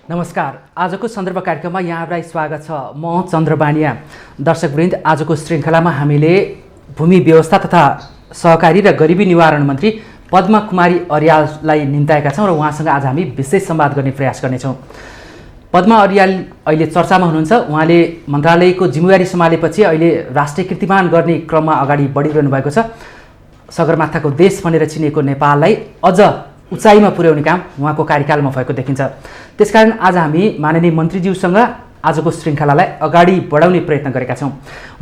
नमस्कार। आजको सन्दर्भ कार्यक्रममा यहाँहरूलाई स्वागत छ। म चन्द्रबानिया। दर्शकवृन्द, आजको श्रृङ्खलामा हामीले भूमि व्यवस्था तथा सहकारी र गरिबी निवारण मन्त्री पद्मा कुमारी अर्याललाई निम्ताएका छौँ र उहाँसँग आज हामी विशेष संवाद गर्ने प्रयास गर्नेछौँ। पद्मा अर्याल अहिले चर्चामा हुनुहुन्छ। उहाँले मन्त्रालयको जिम्मेवारी सम्हालेपछि अहिले राष्ट्रिय कीर्तिमान गर्ने क्रममा अगाडि बढिरहनु भएको छ। सगरमाथाको देश भनेर चिनिएको नेपाललाई अझ उचाइमा पुर्याउने काम उहाँको कार्यकालमा भएको देखिन्छ। त्यसकारण आज हामी माननीय मन्त्रीज्यूसँग आजको श्रृङ्खलालाई अगाडि बढाउने प्रयत्न गरेका छौँ।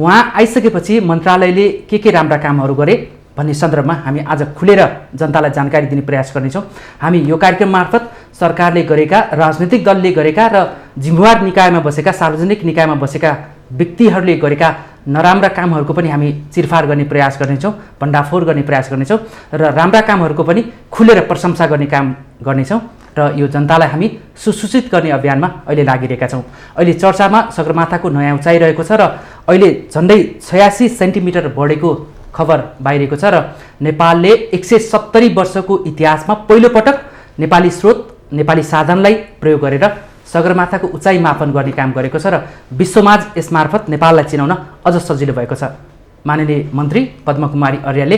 उहाँ आइसकेपछि मन्त्रालयले के राम्रा कामहरू गरे भन्ने सन्दर्भमा हामी आज खुलेर जनतालाई जानकारी दिने प्रयास गर्नेछौँ। हामी यो कार्यक्रम मार्फत सरकारले गरेका, राजनीतिक दलले गरेका र जिम्मेवार निकायमा बसेका, सार्वजनिक निकायमा बसेका व्यक्तिहरूले गरेका नराम्रा कामहरूको पनि हामी चिरफार गर्ने प्रयास गर्नेछौँ, भण्डाफोर गर्ने प्रयास गर्नेछौँ र राम्रा कामहरूको पनि खुलेर प्रशंसा गर्ने काम गर्नेछौँ र यो जनतालाई हामी सुसूचित गर्ने अभियानमा अहिले लागिरहेका छौँ। अहिले चर्चामा सगरमाथाको नयाँ उचाइ रहेको छ र अहिले झन्डै 86 सेन्टिमिटर बढेको खबर बाहिरिएको छ र नेपालले 170 वर्षको इतिहासमा पहिलोपटक नेपाली स्रोत, नेपाली साधनलाई प्रयोग गरेर सगरमाथाको उचाइ मापन गर्ने काम गरेको छ र विश्वमाझ यसमार्फत नेपाललाई चिनाउन अझ सजिलो भएको छ। माननीय मन्त्री पद्मा कुमारी अर्यालले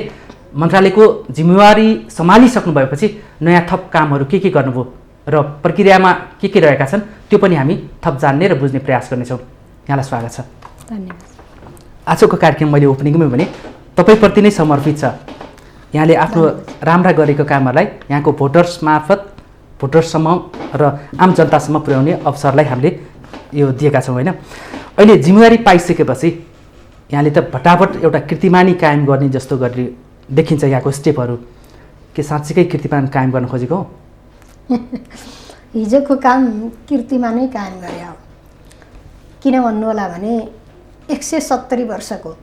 मन्त्रालयको जिम्मेवारी सम्हालिसक्नु भएपछि नयाँ थप कामहरू के गर्नुभयो र प्रक्रियामा के रहेका छन् त्यो पनि हामी थप जान्ने र बुझ्ने प्रयास गर्नेछौँ। यहाँलाई स्वागत छ। धन्यवाद। आजको कार्यक्रम मैले ओपनिङमै भने तपाईँप्रति नै समर्पित छ। यहाँले आफ्नो राम्रा गरेको कामहरूलाई यहाँको भोटर्स मार्फत भोटर्ससम्म र आम जनतासम्म पुर्याउने अवसरलाई हामीले यो दिएका छौँ होइन। अहिले जिम्मेवारी पाइसकेपछि यहाँले त भटाभट एउटा कीर्तिमानी कायम गर्ने जस्तो गरी देखिन्छ यहाँको स्टेपहरू। के साँच्चीकै कीर्तिमान कायम गर्न खोजेको हो? हिजोको काम कीर्तिमानै कायम गरे हो। किन भन्नु होला भने 170 वर्षको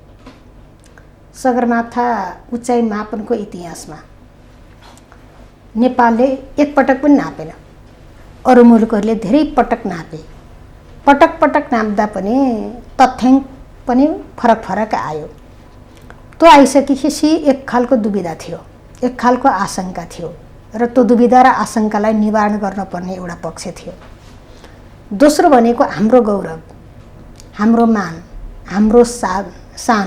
सगरमाथा उचाइ मापनको इतिहासमा नेपालले एकपटक पनि नापेन। अरू मुलुकहरूले धेरै पटक नापे। पटक नाप्दा पनि तथ्याङ्क पनि फरक आयो। त्यो आइसकेपछि एक खालको दुविधा थियो, एक खालको आशंका थियो र त्यो दुविधा र आशंकालाई निवारण गर्नुपर्ने एउटा पक्ष थियो। दोस्रो भनेको हाम्रो गौरव, हाम्रो मान, हाम्रो शान,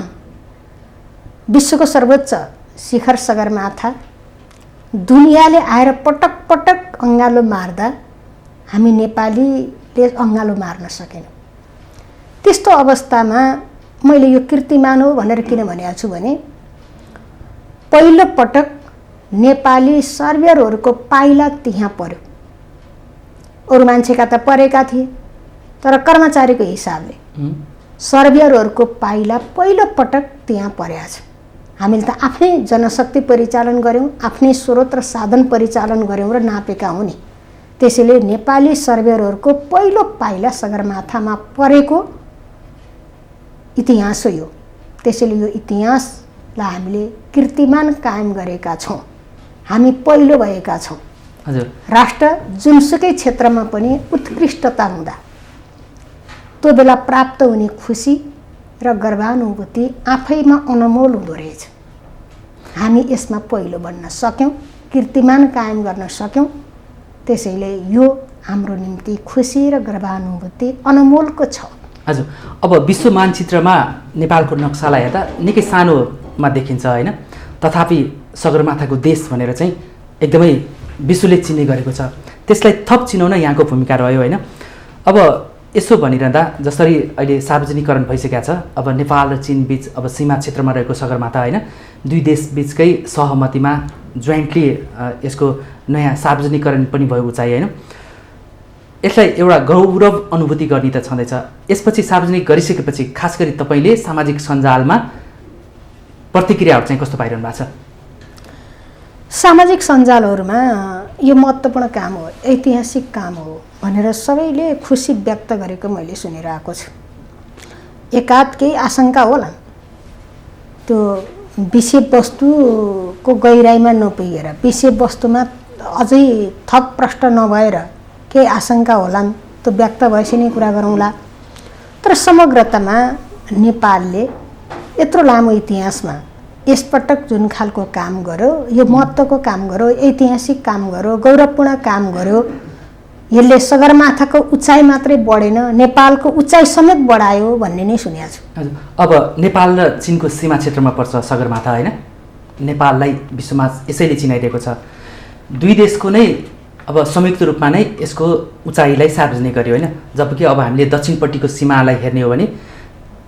विश्वको सर्वोच्च शिखर सगरमाथा दुनियाँले आएर पटक अँगालो मार्दा हामी नेपालीले अँगालो मार्न सकेनौँ। त्यस्तो अवस्थामा मैले यो कीर्तिमान हो भनेर किन भनेको छु भने पहिलो पटक नेपाली सर्वेयरहरूको पाइला त्यहाँ पर्यो। अरू मान्छेका त परेका थिए, तर कर्मचारीको हिसाबले सर्वेयरहरूको पाइला पहिलो पटक त्यहाँ परेको छ। हामीले त आफ्नै जनशक्ति परिचालन गऱ्यौँ, आफ्नै स्रोत र साधन परिचालन गऱ्यौँ र नापेका हुँ नि। त्यसैले नेपाली सर्वेयरहरूको पहिलो पाइला सगरमाथामा परेको इतिहास हो यो। त्यसैले यो इतिहासलाई हामीले कीर्तिमान कायम गरेका छौँ। हामी पहिलो भएका छौँ। हजुर। राष्ट्र जुनसुकै क्षेत्रमा पनि उत्कृष्टता हुँदा त्यो बेला प्राप्त हुने खुसी र गर्वानुभूति आफैमा अनमोल हुँदो रहेछ। हामी यसमा पहिलो बन्न सक्यौँ, कीर्तिमान कायम गर्न सक्यौँ। त्यसैले यो हाम्रो निम्ति खुसी र गर्वानुभूति अनमोलको छ। हजुर। अब विश्व मानचित्रमा नेपालको नक्सालाई हेर्दा निकै सानोमा देखिन्छ होइन, तथापि सगरमाथाको देश भनेर चाहिँ एकदमै विश्वले चिन्ने गरेको छ। त्यसलाई थप चिनाउन यहाँको भूमिका रह्यो होइन। अब यसो भनिरहँदा जसरी अहिले सार्वजनिकरण भइसकेको छ, अब नेपाल र चीन बीच अब सीमा क्षेत्रमा रहेको सगरमाथा होइन, दुई देश बीचकै सहमतिमा जोइन्टली यसको नयाँ सार्वजनिकरण पनि भयो उचाइ होइन। यसलाई एउटा गौरव अनुभूति गर्ने त छँदैछ। यसपछि सार्वजनिक गरिसकेपछि खास गरी तपाईँले सामाजिक सञ्जालमा प्रतिक्रियाहरू चाहिँ कस्तो पाइरहनु भएको छ? सामाजिक सञ्जालहरूमा यो महत्त्वपूर्ण काम हो, ऐतिहासिक काम हो भनेर सबैले खुसी व्यक्त गरेको मैले सुनिरहेको छु। एकाध केही आशंका होला, त्यो विषयवस्तुको गहिराइमा नपुगेर विषयवस्तुमा अझै थप प्रश्न नभएर केही आशंका होलान्, त्यो व्यक्त भएपछि नै कुरा गरौँला। तर समग्रतामा नेपालले यत्रो लामो इतिहासमा यसपटक जुन खालको काम गर्यो, यो महत्त्वको काम गर्यो, ऐतिहासिक काम गर्यो, गौरवपूर्ण काम गर्यो, यसले सगरमाथाको उचाइ मात्रै बढेन, नेपालको उचाइ समेत बढायो भन्ने नै सुनेको छु। हजुर, अब नेपाल र चिनको सीमा क्षेत्रमा पर्छ सगरमाथा होइन? नेपाललाई विश्वमा यसैले चिनाइदिएको छ। दुई देशको नै अब संयुक्त रूपमा नै यसको उचाइलाई सार्वजनिक गर्यो होइन? जबकि अब हामीले दक्षिणपट्टिको सीमालाई हेर्ने हो भने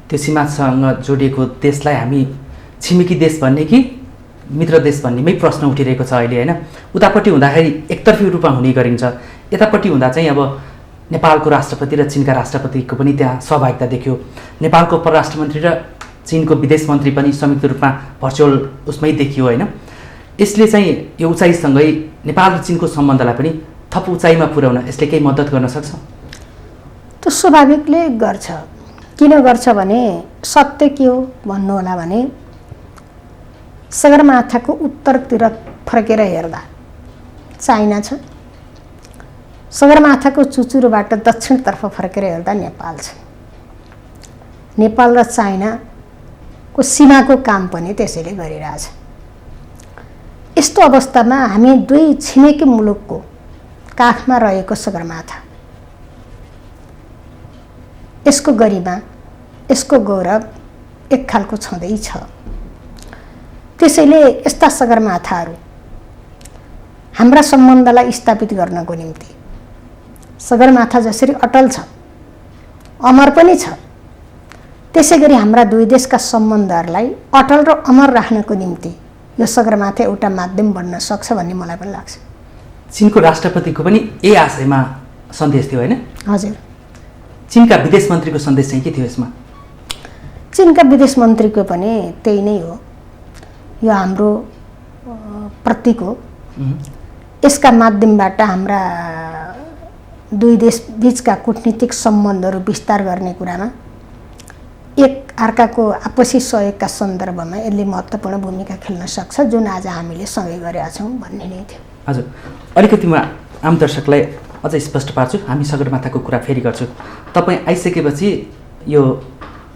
त्यो सीमासँग जोडिएको देशलाई हामी छिमेकी देश भन्ने कि मित्र देश भन्नेमै प्रश्न उठिरहेको छ अहिले होइन? उतापट्टि हुँदाखेरि एकतर्फी रूपमा हुने गरिन्छ, यतापट्टि हुँदा चाहिँ अब नेपालको राष्ट्रपति र चिनका राष्ट्रपतिको पनि त्यहाँ सहभागिता देखियो। नेपालको परराष्ट्र मन्त्री र चिनको विदेश मन्त्री पनि संयुक्त रूपमा भर्चुअल उसमै देखियो होइन? यसले चाहिँ यो उचाइसँगै नेपाल र चिनको सम्बन्धलाई पनि थप उचाइमा पुर्याउन यसले केही मद्दत गर्न सक्छ? त्यो स्वाभाविकले गर्छ। किन गर्छ भने सत्य के हो भन्नु होला भने सगरमाथाको उत्तरतिर फर्केर हेर्दा चाइना छ, सगरमाथाको चुचुरोबाट दक्षिणतर्फ फर्केर हेर्दा नेपाल छ। नेपाल र चाइनाको सीमाको काम पनि त्यसैले गरिरहेछ। यस्तो अवस्थामा हामी दुई छिमेकी मुलुकको काखमा रहेको सगरमाथा, यसको गरिमा, यसको गौरव एक खालको छँदैछ। त्यसैले यस्ता सगरमाथाहरू हाम्रा सम्बन्धलाई स्थापित गर्नको निम्ति सगरमाथा जसरी अटल छ, अमर पनि छ, त्यसै गरी हाम्रा दुई देशका सम्बन्धहरूलाई अटल र अमर राख्नको निम्ति यो सगरमाथा एउटा माध्यम बन्न सक्छ भन्ने मलाई पनि लाग्छ। चिनको राष्ट्रपतिको पनि यही आशयमा सन्देश थियो होइन? हजुर। चिनका विदेश मन्त्रीको सन्देश चाहिँ के थियो यसमा? चिनका विदेश मन्त्रीको पनि त्यही नै हो। यो हाम्रो प्रतीक हो। यसका माध्यमबाट हाम्रा दुई देश बीचका कूटनीतिक सम्बन्धहरू विस्तार गर्ने कुरामा एक अर्काको आपसी सहयोगका सन्दर्भमा यसले महत्त्वपूर्ण भूमिका खेल्न सक्छ, जुन आज हामीले सँगै गरेका छौँ भन्ने नै थियो। हजुर, अलिकति म आम दर्शकलाई अझै स्पष्ट पार्छु, हामी सगरमाथाको कुरा फेरि गर्छु। तपाईँ आइसकेपछि यो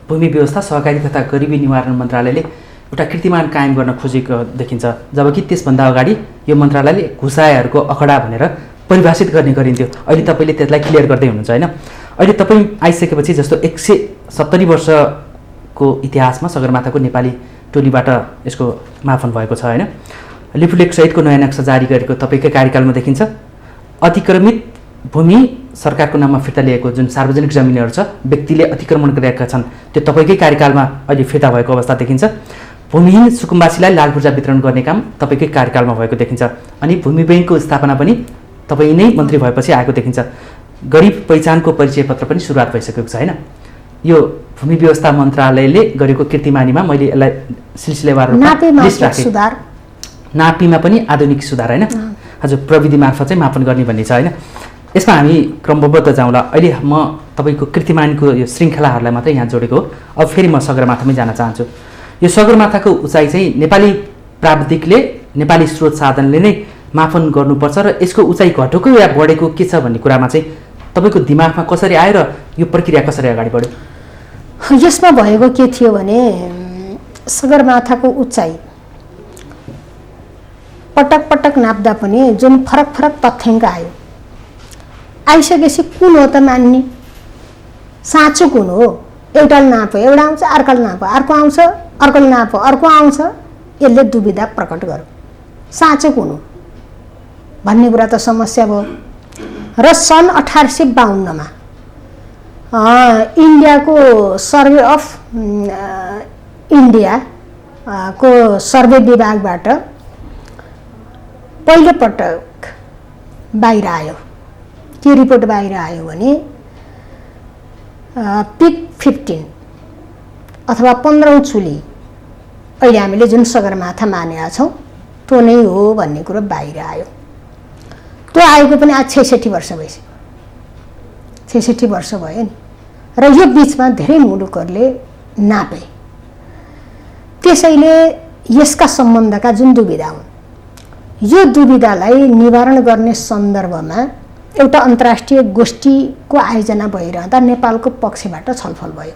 भूमि व्यवस्था, सहकारी तथा गरिबी निवारण मन्त्रालयले एउटा कीर्तिमान कायम गर्न खोजेको देखिन्छ, जबकि त्यसभन्दा अगाडि यो मन्त्रालयले घुसाएहरूको अखडा भनेर परिभाषित गर्ने गरिन्थ्यो। अहिले तपाईँले त्यसलाई क्लियर गर्दै हुनुहुन्छ होइन? अहिले तपाईँ आइसकेपछि जस्तो 170 वर्षको इतिहासमा सगरमाथाको नेपाली टोलीबाट यसको मापन भएको छ होइन? लिपुलेखसहितको नयाँ नक्सा जारी गरेको तपाईँकै कार्यकालमा देखिन्छ। अतिक्रमित भूमि सरकारको नाममा फिर्ता लिएको जुन सार्वजनिक जमिनहरू छ, व्यक्तिले अतिक्रमण गरेका छन्, त्यो तपाईँकै कार्यकालमा अहिले फिर्ता भएको अवस्था देखिन्छ। भूमिहीन सुकुम्बासीलाई लाल पूर्जा वितरण गर्ने काम तपाईँकै कार्यकालमा भएको देखिन्छ। अनि भूमि बैङ्कको स्थापना पनि तपाईँ नै मन्त्री भएपछि आएको देखिन्छ। गरिब पहिचानको परिचय पत्र पनि सुरुवात भइसकेको छ होइन? यो भूमि व्यवस्था मन्त्रालयले गरेको कीर्तिमानीमा मैले यसलाई सिलसिलेवार रूपमा लिस्ट राखेँ। नापीमा पनि आधुनिक सुधार होइन? हजुर, प्रविधि मार्फत चाहिँ मापन गर्ने भन्ने छ होइन? यसमा हामी क्रमबद्ध जाउँला। अहिले म तपाईँको कीर्तिमानको यो श्रृङ्खलाहरूलाई मात्रै यहाँ जोडेको हो। अब फेरि म सगरमाथामै जान चाहन्छु। यो सगरमाथाको उचाइ चाहिँ नेपाली प्राविधिकले, नेपाली स्रोत साधनले नै मापन गर्नुपर्छ र यसको उचाइ घटेको या बढेको के छ भन्ने कुरामा चाहिँ तपाईँको दिमागमा कसरी आयो र यो प्रक्रिया कसरी अगाडि बढ्यो? यसमा भएको के थियो भने सगरमाथाको उचाइ पटक पटक नाप्दा पनि जुन फरक फरक तथ्याङ्क आयो, आइसकेपछि कुन हो त मान्ने? साँचो कुन हो? एउटाले नाप्यो, एउटा आउँछ, अर्काले नाप्यो, अर्को आउँछ, अर्कोले नाप्यो, अर्को आउँछ, यसले दुविधा प्रकट गर्यो। साँचो कुन हो भन्ने कुरा त समस्या भयो। र सन् 1852मा इन्डियाको सर्वे अफ इन्डिया को सर्वे विभागबाट पहिलोपटक बाहिर आयो, के रिपोर्ट बाहिर आयो भने पिक 15 अथवा 15औं चुली अहिले हामीले जुन सगरमाथा मानेका छौँ त्यो नै हो भन्ने कुरो बाहिर आयो। त्यो आएको पनि आज 66 वर्ष भइसक्यो, 66 वर्ष भयो नि। र यो बिचमा धेरै मुलुकहरूले नापे। त्यसैले यसका सम्बन्धका जुन दुविधा हुन्, यो दुविधालाई निवारण गर्ने सन्दर्भमा एउटा अन्तर्राष्ट्रिय गोष्ठीको आयोजना भइरहँदा नेपालको पक्षबाट छलफल भयो।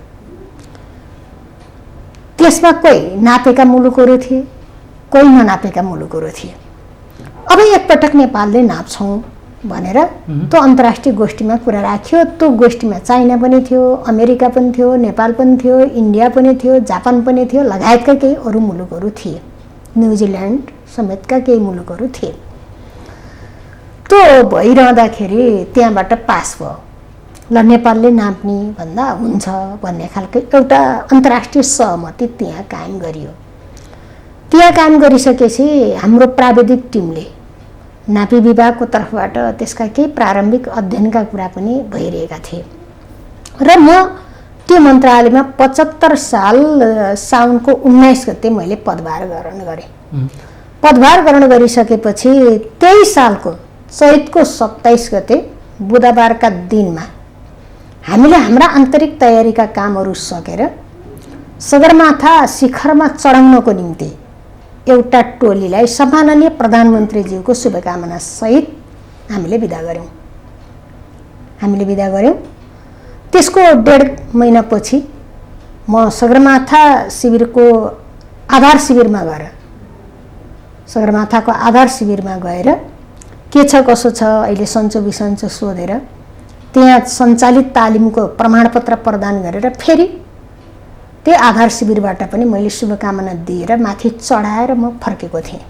त्यसमा कोही नापेका मुलुकहरू थिए, कोही ननापेका मुलुकहरू थिए। अब एकपटक नेपालले नाप्छौँ भनेर त्यो अन्तर्राष्ट्रिय गोष्ठीमा कुरा राख्यो। त्यो गोष्ठीमा चाइना पनि थियो, अमेरिका पनि थियो, नेपाल पनि थियो, इन्डिया पनि थियो, जापान पनि थियो, लगायतका केही अरू मुलुकहरू थिए, न्युजिल्यान्ड समेतका केही मुलुकहरू थिए। त्यो भइरहँदाखेरि त्यहाँबाट पास भयो, ल नेपालले नाप्ने भन्दा हुन्छ भन्ने खालको एउटा अन्तर्राष्ट्रिय सहमति त्यहाँ कायम गरियो। त्यहाँ कायम गरिसकेपछि हाम्रो प्राविधिक टिमले नापी विभागको तर्फबाट त्यसका केही प्रारम्भिक अध्ययनका कुरा पनि भइरहेका थिए र म त्यो मन्त्रालयमा 75 साल साउनको 19 गते मैले पदभार ग्रहण गरेँ। पदभार ग्रहण गरिसकेपछि त्यही सालको चैतको 27 गते बुधबारका दिनमा हामीले हाम्रा आन्तरिक तयारीका कामहरू सकेर सगरमाथा शिखरमा चढाउनको निम्ति एउटा टोलीलाई सम्माननीय प्रधानमन्त्रीज्यूको शुभकामना सहित हामीले बिदा गर्यौं। त्यसको 1.5 महिनापछि म सगरमाथा शिविरको आधार शिविरमा गएर सगरमाथाको आधार शिविरमा गएर के छ कसो छ अहिले सन्चो बिसन्चो सोधेर त्यहाँ सञ्चालित तालिमको प्रमाणपत्र प्रदान गरेर फेरि त्यो आधार शिविरबाट पनि मैले शुभकामना दिएर माथि चढाएर म फर्केको थिएँ।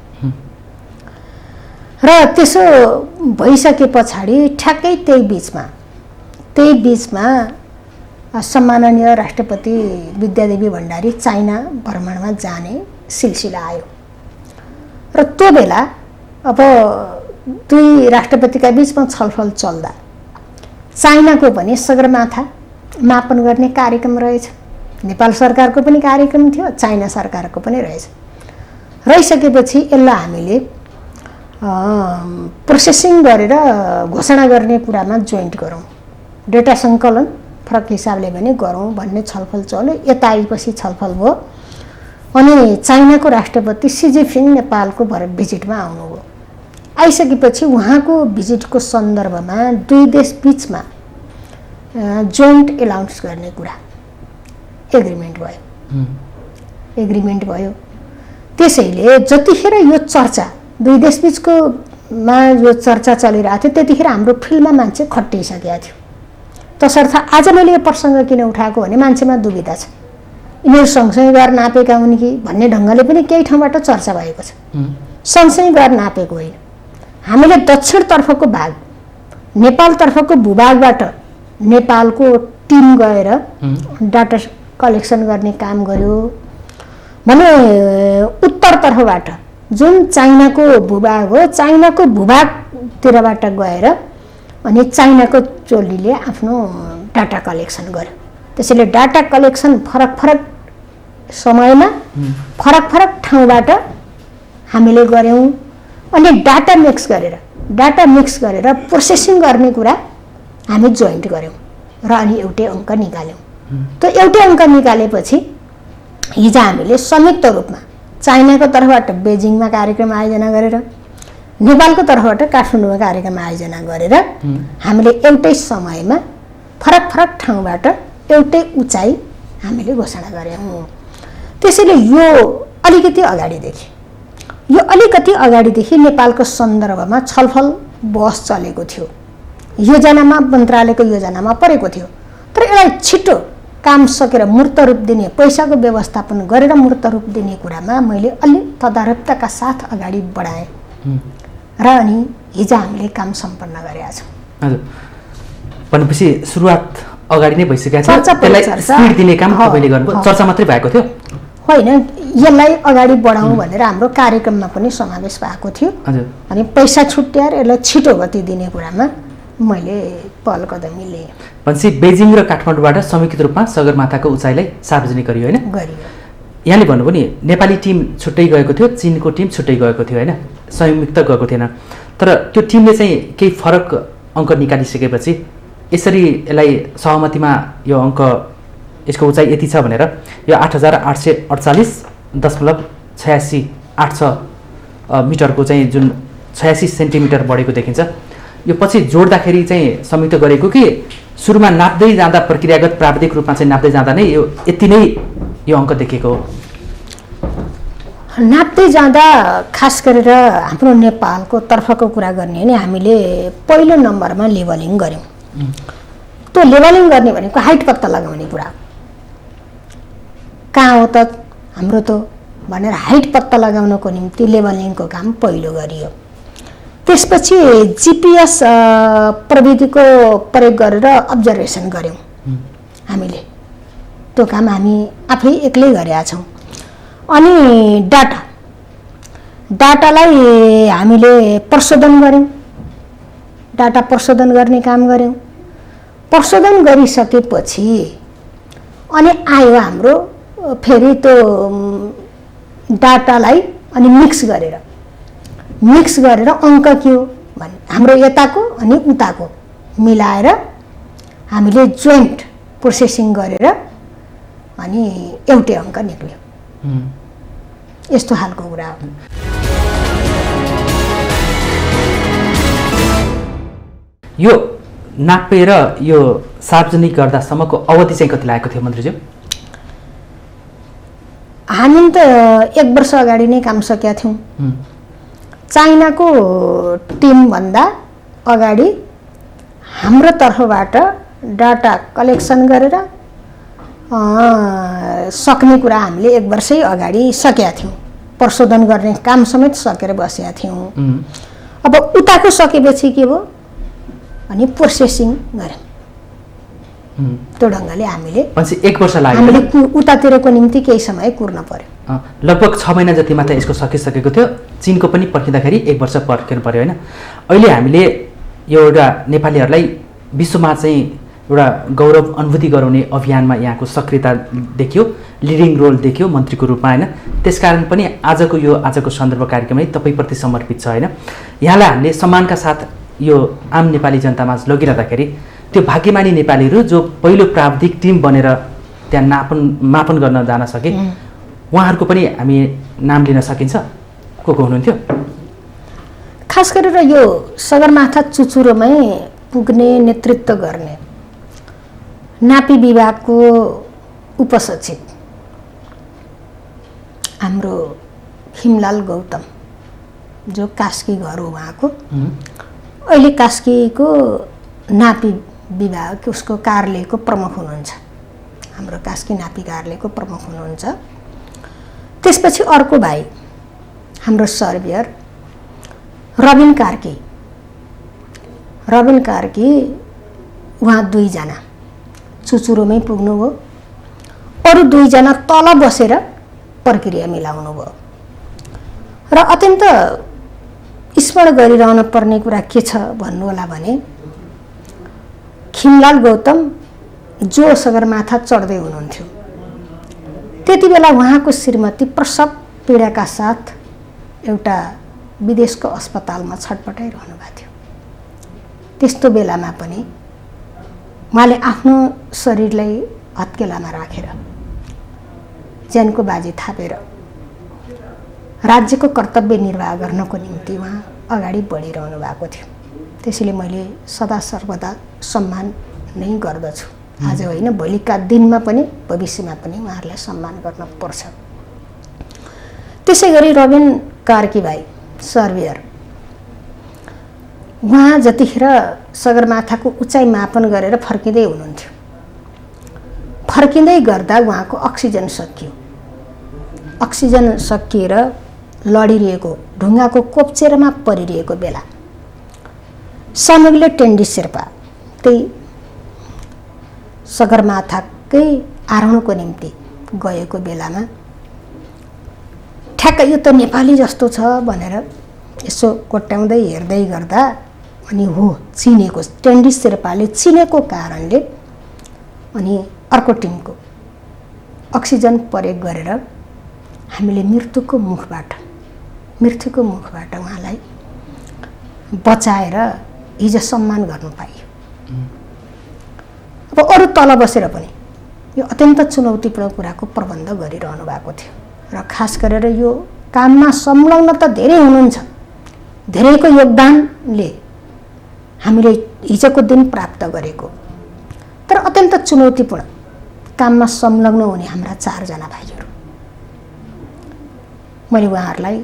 र त्यसो भइसके पछाडि ठ्याक्कै त्यही बिचमा सम्माननीय राष्ट्रपति विद्यादेवी भण्डारी चाइना भ्रमणमा जाने सिलसिला आयो र त्यो बेला अब दुई राष्ट्रपतिका बीचमा छलफल चल्दा चाइनाको पनि सगरमाथा मापन गर्ने कार्यक्रम रहेछ, नेपाल सरकारको पनि कार्यक्रम थियो, चाइना सरकारको पनि रहिसकेपछि यसलाई हामीले प्रोसेसिङ गरेर घोषणा गर्ने कुरामा जोइन्ट गरौँ, डेटा सङ्कलन फरक हिसाबले पनि गरौँ भन्ने छलफल चल्यो। यता आएपछि छलफल भयो अनि चाइनाको राष्ट्रपति सी जिनपिङ नेपालको भिजिटमा आउनुभयो। आइसकेपछि उहाँको भिजिटको सन्दर्भमा दुई देश बीचमा जोइन्ट एलाउन्स गर्ने कुरा एग्रिमेन्ट भयो। त्यसैले जतिखेर यो चर्चा दुई देश बीचको यो चर्चा चलिरहेको थियो त्यतिखेर हाम्रो फिल्डमा मान्छे खट्टिसकेको थियो। तसर्थ आज मैले यो प्रसङ्ग किन उठाएको भने मान्छेमा दुविधा छ, यिनीहरू सँगसँगै गएर नापेका हुन् कि भन्ने ढङ्गले पनि केही ठाउँबाट चर्चा भएको छ। सँगसँगै गएर नापेको होइन, हामीले दक्षिणतर्फको भाग नेपालतर्फको भूभागबाट नेपालको टिम गएर डाटा कलेक्सन गर्ने काम गर्यो भने उत्तरतर्फबाट जुन चाइनाको भूभाग हो चाइनाको भूभागतिरबाट गएर अनि चाइनाको टोलीले आफ्नो डाटा कलेक्सन गर्यो। त्यसैले डाटा कलेक्सन फरक समयमा फरक ठाउँबाट हामीले गऱ्यौँ अनि डाटा मिक्स गरेर प्रोसेसिङ गर्ने कुरा हामी जोइन्ट गऱ्यौँ र अनि एउटै अङ्क निकाल्यौँ। त्यो एउटै अङ्क निकालेपछि हिजो हामीले संयुक्त रूपमा चाइनाको तर्फबाट बेजिङमा कार्यक्रम आयोजना गरेर नेपालको तर्फबाट काठमाडौँमा कार्यक्रम आयोजना गरेर हामीले एउटै समयमा फरक ठाउँबाट एउटै उचाइ हामीले घोषणा गऱ्यौँ। त्यसैले यो अलिकति अगाडिदेखि नेपालको सन्दर्भमा छलफल बहस चलेको थियो, योजनामा मन्त्रालयको योजनामा परेको थियो। तर यसलाई छिटो काम सकेर मूर्त रूप दिने, पैसाको व्यवस्थापन गरेर मूर्त रूप दिने कुरामा मैले अलि तदारकताका साथ अगाडि बढाएँ र अनि हिजो हामीले काम सम्पन्न गरेका छौँ। हजुर, भनेपछि सुरुवात अगाडि नै भइसकेको छ, त्यसलाई स्पिड दिने काम तपाईँले गर्नुभयो, चर्चा मात्रै भएको थियो होइन, यसलाई अगाडि बढाउँ भनेर हाम्रो कार्यक्रममा पनि समावेश भएको थियो। अनि पैसा छुट्याएर यसलाई छिटो गति दिने कुरामा मैले पहल कदमी लिएँ। भनेपछि बेजिङ र काठमाडौँबाट संयुक्त रूपमा सगरमाथाको उचाइलाई सार्वजनिक गरियो होइन? यहाँले भन्नुभयो नि नेपाली टिम छुट्टै गएको थियो, चीनको टिम छुट्टै गएको थियो होइन, संयुक्त गएको थिएन। तर त्यो टिमले चाहिँ केही फरक अङ्क निकालिसकेपछि यसरी यसलाई सहमतिमा यो अङ्क यसको उचाइ यति छ भनेर यो 8848.8686 मिटरको चाहिँ जुन 86 सेन्टिमिटर बढेको देखिन्छ, यो पछि जोड्दाखेरि चाहिँ संयुक्त गरेको कि सुरुमा नाप्दै जाँदा प्रक्रियागत प्राविधिक रूपमा चाहिँ नाप्दै जाँदा नै यो यति नै यो अङ्क देखेको हो? नाप्दै जाँदा खास गरेर हाम्रो नेपालको तर्फको कुरा गर्ने हो भने हामीले पहिलो नम्बरमा लेभलिङ गऱ्यौँ। त्यो लेभलिङ गर्ने भनेको हाइट पत्ता लगाउने कुरा हो। कहाँ हो त हाम्रो त भनेर हाइट पत्ता लगाउनको निम्ति लेभलिङको काम पहिलो गरियो। त्यसपछि जिपिएस प्रविधिको प्रयोग गरेर अब्जर्भेसन गऱ्यौँ हामीले। त्यो काम हामी आफै एक्लै गरेका छौँ। अनि डाटालाई हामीले प्रशोधन गऱ्यौँ। डाटा प्रशोधन गर्ने काम गऱ्यौँ। प्रशोधन गरिसकेपछि अनि आयो हाम्रो फेरि त्यो डाटालाई अनि मिक्स गरेर अङ्क के हो भने हाम्रो यताको अनि उताको मिलाएर हामीले जोइन्ट प्रोसेसिङ गरेर अनि एउटै अङ्क निक्ल्यो। यस्तो खालको कुरा हो। यो नापेर यो सार्वजनिक गर्दासम्मको अवधि चाहिँ कति लागेको थियो मन्त्रीज्यू? हामी त 1 वर्ष अगाडि नै काम सकेका थियौँ। चाइनाको टिमभन्दा अगाडि हाम्रो तर्फबाट डाटा कलेक्सन गरेर सक्ने कुरा हामीले 1 वर्षै अगाडि सकेका थियौँ। प्रशोधन गर्ने काम समेत सकेर बसेका थियौँ। अब उताको सकेपछि के भयो अनि प्रोसेसिङ गऱ्यौँ। त्यो ढङ्गले हामीले 1 वर्ष लाग्यो। हामीले उतातिरको निम्ति केही समय कुर्न पर्यो। लगभग 6 महिना जति मात्र यसको सकिसकेको थियो। चीनको पनि पर्खिँदाखेरि 1 वर्ष पर्खिनु पर्यो होइन। अहिले हामीले यो एउटा नेपालीहरूलाई विश्वमा चाहिँ एउटा गौरव अनुभूति गराउने अभियानमा यहाँको सक्रियता देखियो, लिडिङ रोल देखियो मन्त्रीको रूपमा होइन। त्यसकारण पनि आजको सन्दर्भ कार्यक्रमै तपाईँप्रति समर्पित छ होइन। यहाँलाई हामीले सम्मानका साथ यो आम नेपाली जनतामा लगिरहँदाखेरि त्यो भाग्यमानी नेपालीहरू जो पहिलो प्राविधिक टिम बनेर त्यहाँ मापन गर्न जान सके उहाँहरूको पनि हामी नाम लिन सकिन्छ? को हुनुहुन्थ्यो? खास गरेर यो सगरमाथा चुचुरोमै पुग्ने नेतृत्व गर्ने नापी विभागको उपसचिव हाम्रो खिमलाल गौतम, जो कास्की घर हो उहाँको। अहिले कास्कीको नापी विभाग उसको कार्यालयको प्रमुख हुनुहुन्छ। हाम्रो कास्की नापी कार्यालयको प्रमुख हुनुहुन्छ। त्यसपछि अर्को भाइ हाम्रो सर्भियर रबिन कार्की उहाँ 2 जना चुचुरोमै पुग्नुभयो। अरू 2 जना तल बसेर प्रक्रिया मिलाउनु भयो। र अत्यन्त स्मरण गरिरहन पर्ने कुरा के छ भन्नु होला भने खिमलाल गौतम जो सगरमाथा चढ्दै हुनुहुन्थ्यो त्यति बेला उहाँको श्रीमती प्रसव पीडाका साथ एउटा विदेशको अस्पतालमा छटपटाइरहनु भएको थियो। त्यस्तो बेलामा पनि उहाँले आफ्नो शरीरलाई हत्केलामा राखेर ज्यानको बाजी थापेर राज्यको कर्तव्य निर्वाह गर्नको निम्ति उहाँ अगाडि बढिरहनु भएको थियो। त्यसैले मैले सदा सर्वदा सम्मान नै गर्दछु। आज होइन, भोलिका दिनमा पनि भविष्यमा पनि उहाँहरूलाई सम्मान गर्न पर्छ। त्यसै गरी रबिन कार्की भाइ सर्भियर उहाँ जतिखेर सगरमाथाको उचाइ मापन गरेर फर्किँदै हुनुहुन्थ्यो। फर्किँदै गर्दा उहाँको अक्सिजन सकियो। अक्सिजन सकिएर लडिरहेको ढुङ्गाको कोप्चेरमा परिरहेको बेला समग्ले टेन्डी शेर्पा त्यही सगरमाथाकै आरोहणको निम्ति गएको बेलामा ठ्याक्क यो त नेपाली जस्तो छ भनेर यसो कोट्याउँदै हेर्दै गर्दा अनि हो चिनेको, टेन्डी शेर्पाले चिनेको कारणले अनि अर्को टिमको अक्सिजन प्रयोग गरेर हामीले मृत्युको मुखबाट उहाँलाई बचाएर हिजो सम्मान गर्नु पाइयो। अब अरू तल बसेर पनि यो अत्यन्त चुनौतीपूर्ण कुराको प्रबन्ध गरिरहनु भएको थियो र खास गरेर यो काममा संलग्न त धेरै हुनुहुन्छ। धेरैको योगदानले हामीले हिजोको दिन प्राप्त गरेको तर अत्यन्त चुनौतीपूर्ण काममा संलग्न हुने हाम्रा 4 जना भाइहरू मैले उहाँहरूलाई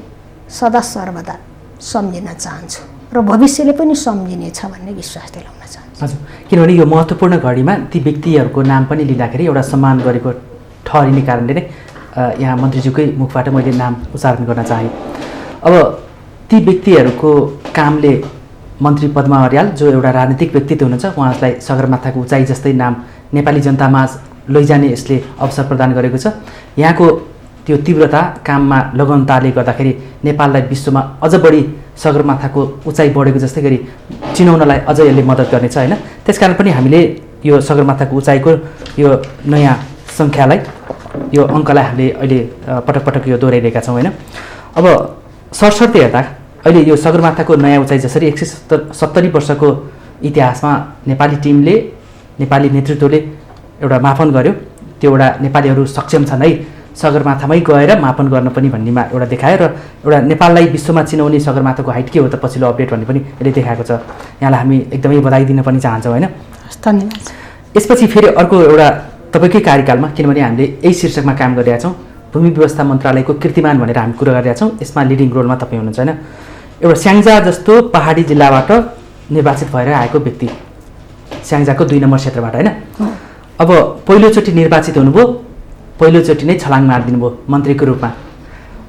सदा सर्वदा सम्झिन चाहन्छु र भविष्यले पनि सम्झिनेछ भन्ने विश्वास दिलाउन चाहन्छु। हजुर, किनभने यो महत्त्वपूर्ण घडीमा ती व्यक्तिहरूको नाम पनि लिँदाखेरि एउटा सम्मान गरेको ठहरिने कारणले नै यहाँ मन्त्रीज्यूकै मुखबाट मैले नाम उच्चारण गर्न चाहेँ। अब ती व्यक्तिहरूको कामले मन्त्री पद्मा अर्याल जो एउटा राजनीतिक व्यक्तित्व हुनुहुन्छ, उहाँलाई सगरमाथाको उचाइ जस्तै नाम नेपाली जनतामाझ लैजाने यसले अवसर प्रदान गरेको छ। यहाँको त्यो तीव्रता काममा लगनताले गर्दाखेरि नेपाललाई विश्वमा अझ बढी सगरमाथाको उचाइ बढेको जस्तै गरी चिनाउनलाई अझ यसले मद्दत गर्नेछ होइन। त्यसकारण पनि हामीले यो सगरमाथाको उचाइको यो नयाँ सङ्ख्यालाई, यो अङ्कलाई हामीले अहिले पटक पटक यो दोहोऱ्याइरहेका छौँ होइन। अब सरसर्ती हेर्दा अहिले यो सगरमाथाको नयाँ उचाइ जसरी 170 वर्षको इतिहासमा नेपाली टिमले, नेपाली नेतृत्वले एउटा मापन गर्यो, त्यो एउटा नेपालीहरू सक्षम छन् है सगरमाथामै गएर मापन गर्न पनि भन्नेमा एउटा देखायो र एउटा नेपाललाई विश्वमा चिनाउने सगरमाथाको हाइट के हो त पछिल्लो अपडेट भन्ने पनि यसले देखाएको छ। यहाँलाई हामी एकदमै बधाई दिन पनि चाहन्छौँ होइन। धन्यवाद। यसपछि फेरि अर्को एउटा तपाईँकै कार्यकालमा, किनभने हामीले यही शीर्षकमा काम गरिरहेका छौँ, भूमि व्यवस्था मन्त्रालयको कीर्तिमान भनेर हामी कुरा गरिरहेका छौँ। यसमा लिडिङ रोलमा तपाईँ हुनुहुन्छ होइन। एउटा स्याङ्जा जस्तो पहाडी जिल्लाबाट निर्वाचित भएर आएको व्यक्ति, स्याङ्जाको 2 नम्बर क्षेत्रबाट होइन। अब पहिलोचोटि निर्वाचित हुनुभयो, पहिलोचोटि नै छलाङ मारिदिनु भयो मन्त्रीको रूपमा।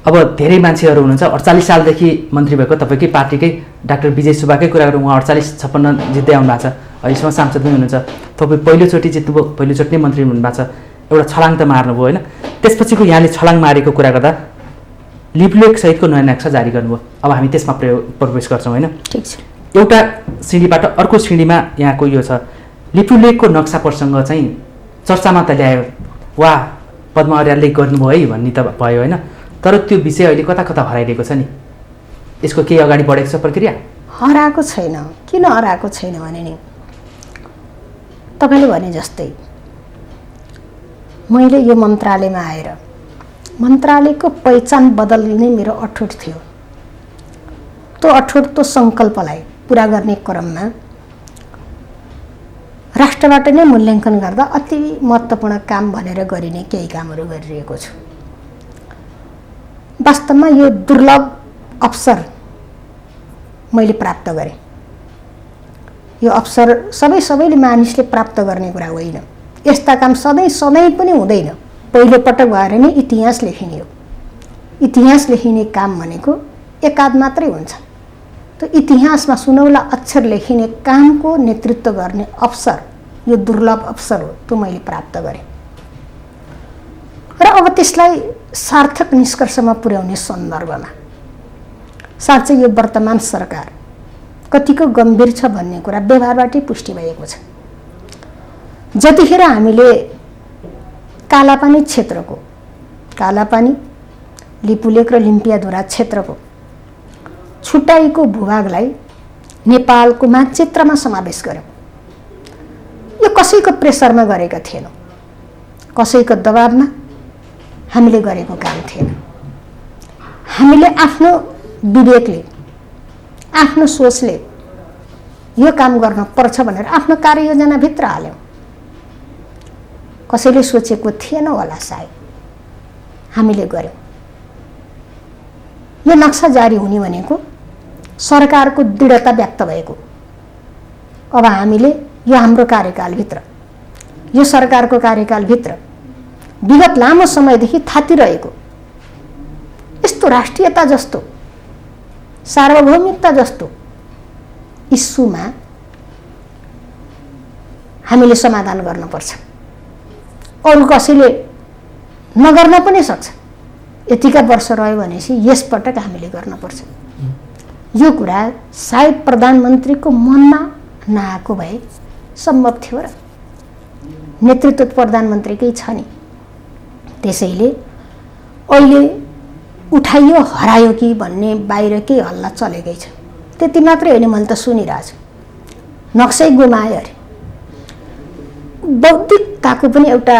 अब धेरै मान्छेहरू हुनुहुन्छ 48 सालदेखि मन्त्री भएको तपाईँकै पार्टीकै डाक्टर विजय सुब्बाकै कुरा गरौँ, उहाँ 48-56 जित्दै आउनु भएको छ, अहिलेसम्म सांसद पनि हुनुहुन्छ। तपाईँ पहिलोचोटि जित्नुभयो, पहिलोचोटि नै मन्त्री हुनुभएको छ, एउटा छलाङ त मार्नुभयो होइन। त्यसपछिको यहाँले छलाङ मारेको कुरा गर्दा लिपुलेख सहितको नयाँ नक्सा जारी गर्नुभयो। अब हामी त्यसमा प्रवेश गर्छौँ होइन। ठिक छ। एउटा श्रेणीबाट अर्को श्रेणीमा यहाँको यो छ, लिपुलेखको नक्सा प्रसङ्ग चाहिँ चर्चामा त ल्यायो, वा पद्मा अर्यालले गर्नुभयो है भन्ने त भयो होइन। तर त्यो विषय अहिले कता कता हराइरहेको छ नि, यसको केही अगाडि बढेको छ प्रक्रिया? हराएको छैन। किन हराएको छैन भने नि तपाईँले भने जस्तै मैले यो मन्त्रालयमा आएर मन्त्रालयको पहिचान बदल्ने मेरो अठोट थियो। त्यो अठोट, त्यो सङ्कल्पलाई पुरा गर्ने क्रममा राष्ट्रबाट नै मूल्याङ्कन गर्दा अति महत्त्वपूर्ण काम भनेर गरिने केही कामहरू गरिरहेको छु। वास्तवमा यो दुर्लभ अवसर मैले प्राप्त गरेँ। यो अवसर सबैले मानिसले प्राप्त गर्ने कुरा होइन। यस्ता काम सधैँ पनि हुँदैन। पहिलो पटक भएर नै इतिहास लेखिने हो। इतिहास लेखिने काम भनेको एकाध मात्रै हुन्छ। त्यो इतिहासमा सुनौला अक्षर लेखिने कामको नेतृत्व गर्ने अवसर, यो दुर्लभ अवसर हो, त्यो मैले प्राप्त गरेँ। र अब त्यसलाई सार्थक निष्कर्षमा पुर्याउने सन्दर्भमा साँच्चै यो वर्तमान सरकार कतिको गम्भीर छ भन्ने कुरा व्यवहारबाटै पुष्टि भएको छ। जतिखेर हामीले कालापानी क्षेत्रको, कालापानी, लिपुलेक र लिम्पियाधुरा क्षेत्रको छुट्टाइएको भूभागलाई नेपालको मानचित्रमा समावेश गर्यौँ, यो कसैको प्रेसरमा गरेका थिएनौँ, कसैको दबाबमा हामीले गरेको काम थिएन। हामीले आफ्नो विवेकले, आफ्नो सोचले यो काम गर्न पर्छ भनेर आफ्नो कार्ययोजनाभित्र हाल्यौँ। कसैले सोचेको थिएन होला सायद, हामीले गर्यौँ। यो नक्सा जारी हुने भनेको सरकारको दृढता व्यक्त भएको। अब हामीले यो हाम्रो कार्यकालभित्र, यो सरकारको कार्यकालभित्र विगत लामो समयदेखि थातिरहेको यस्तो राष्ट्रियता जस्तो, सार्वभौमिकता जस्तो इस्युमा हामीले समाधान गर्नुपर्छ। अरू कसैले नगर्न पनि सक्छ। यतिका वर्ष रह्यो भनेपछि यसपटक हामीले गर्नुपर्छ। यो कुरा सायद प्रधानमन्त्रीको मनमा नआएको भए सम्भव थियो र नेतृत्व प्रधानमन्त्रीकै छ नि। त्यसैले अहिले उठाइयो हरायो कि भन्ने बाहिरकै हल्ला चलेकै छ। त्यति मात्रै होइन, मैले त सुनिरहेको छु नक्सै गुमायो अरे। बौद्धिकताको पनि एउटा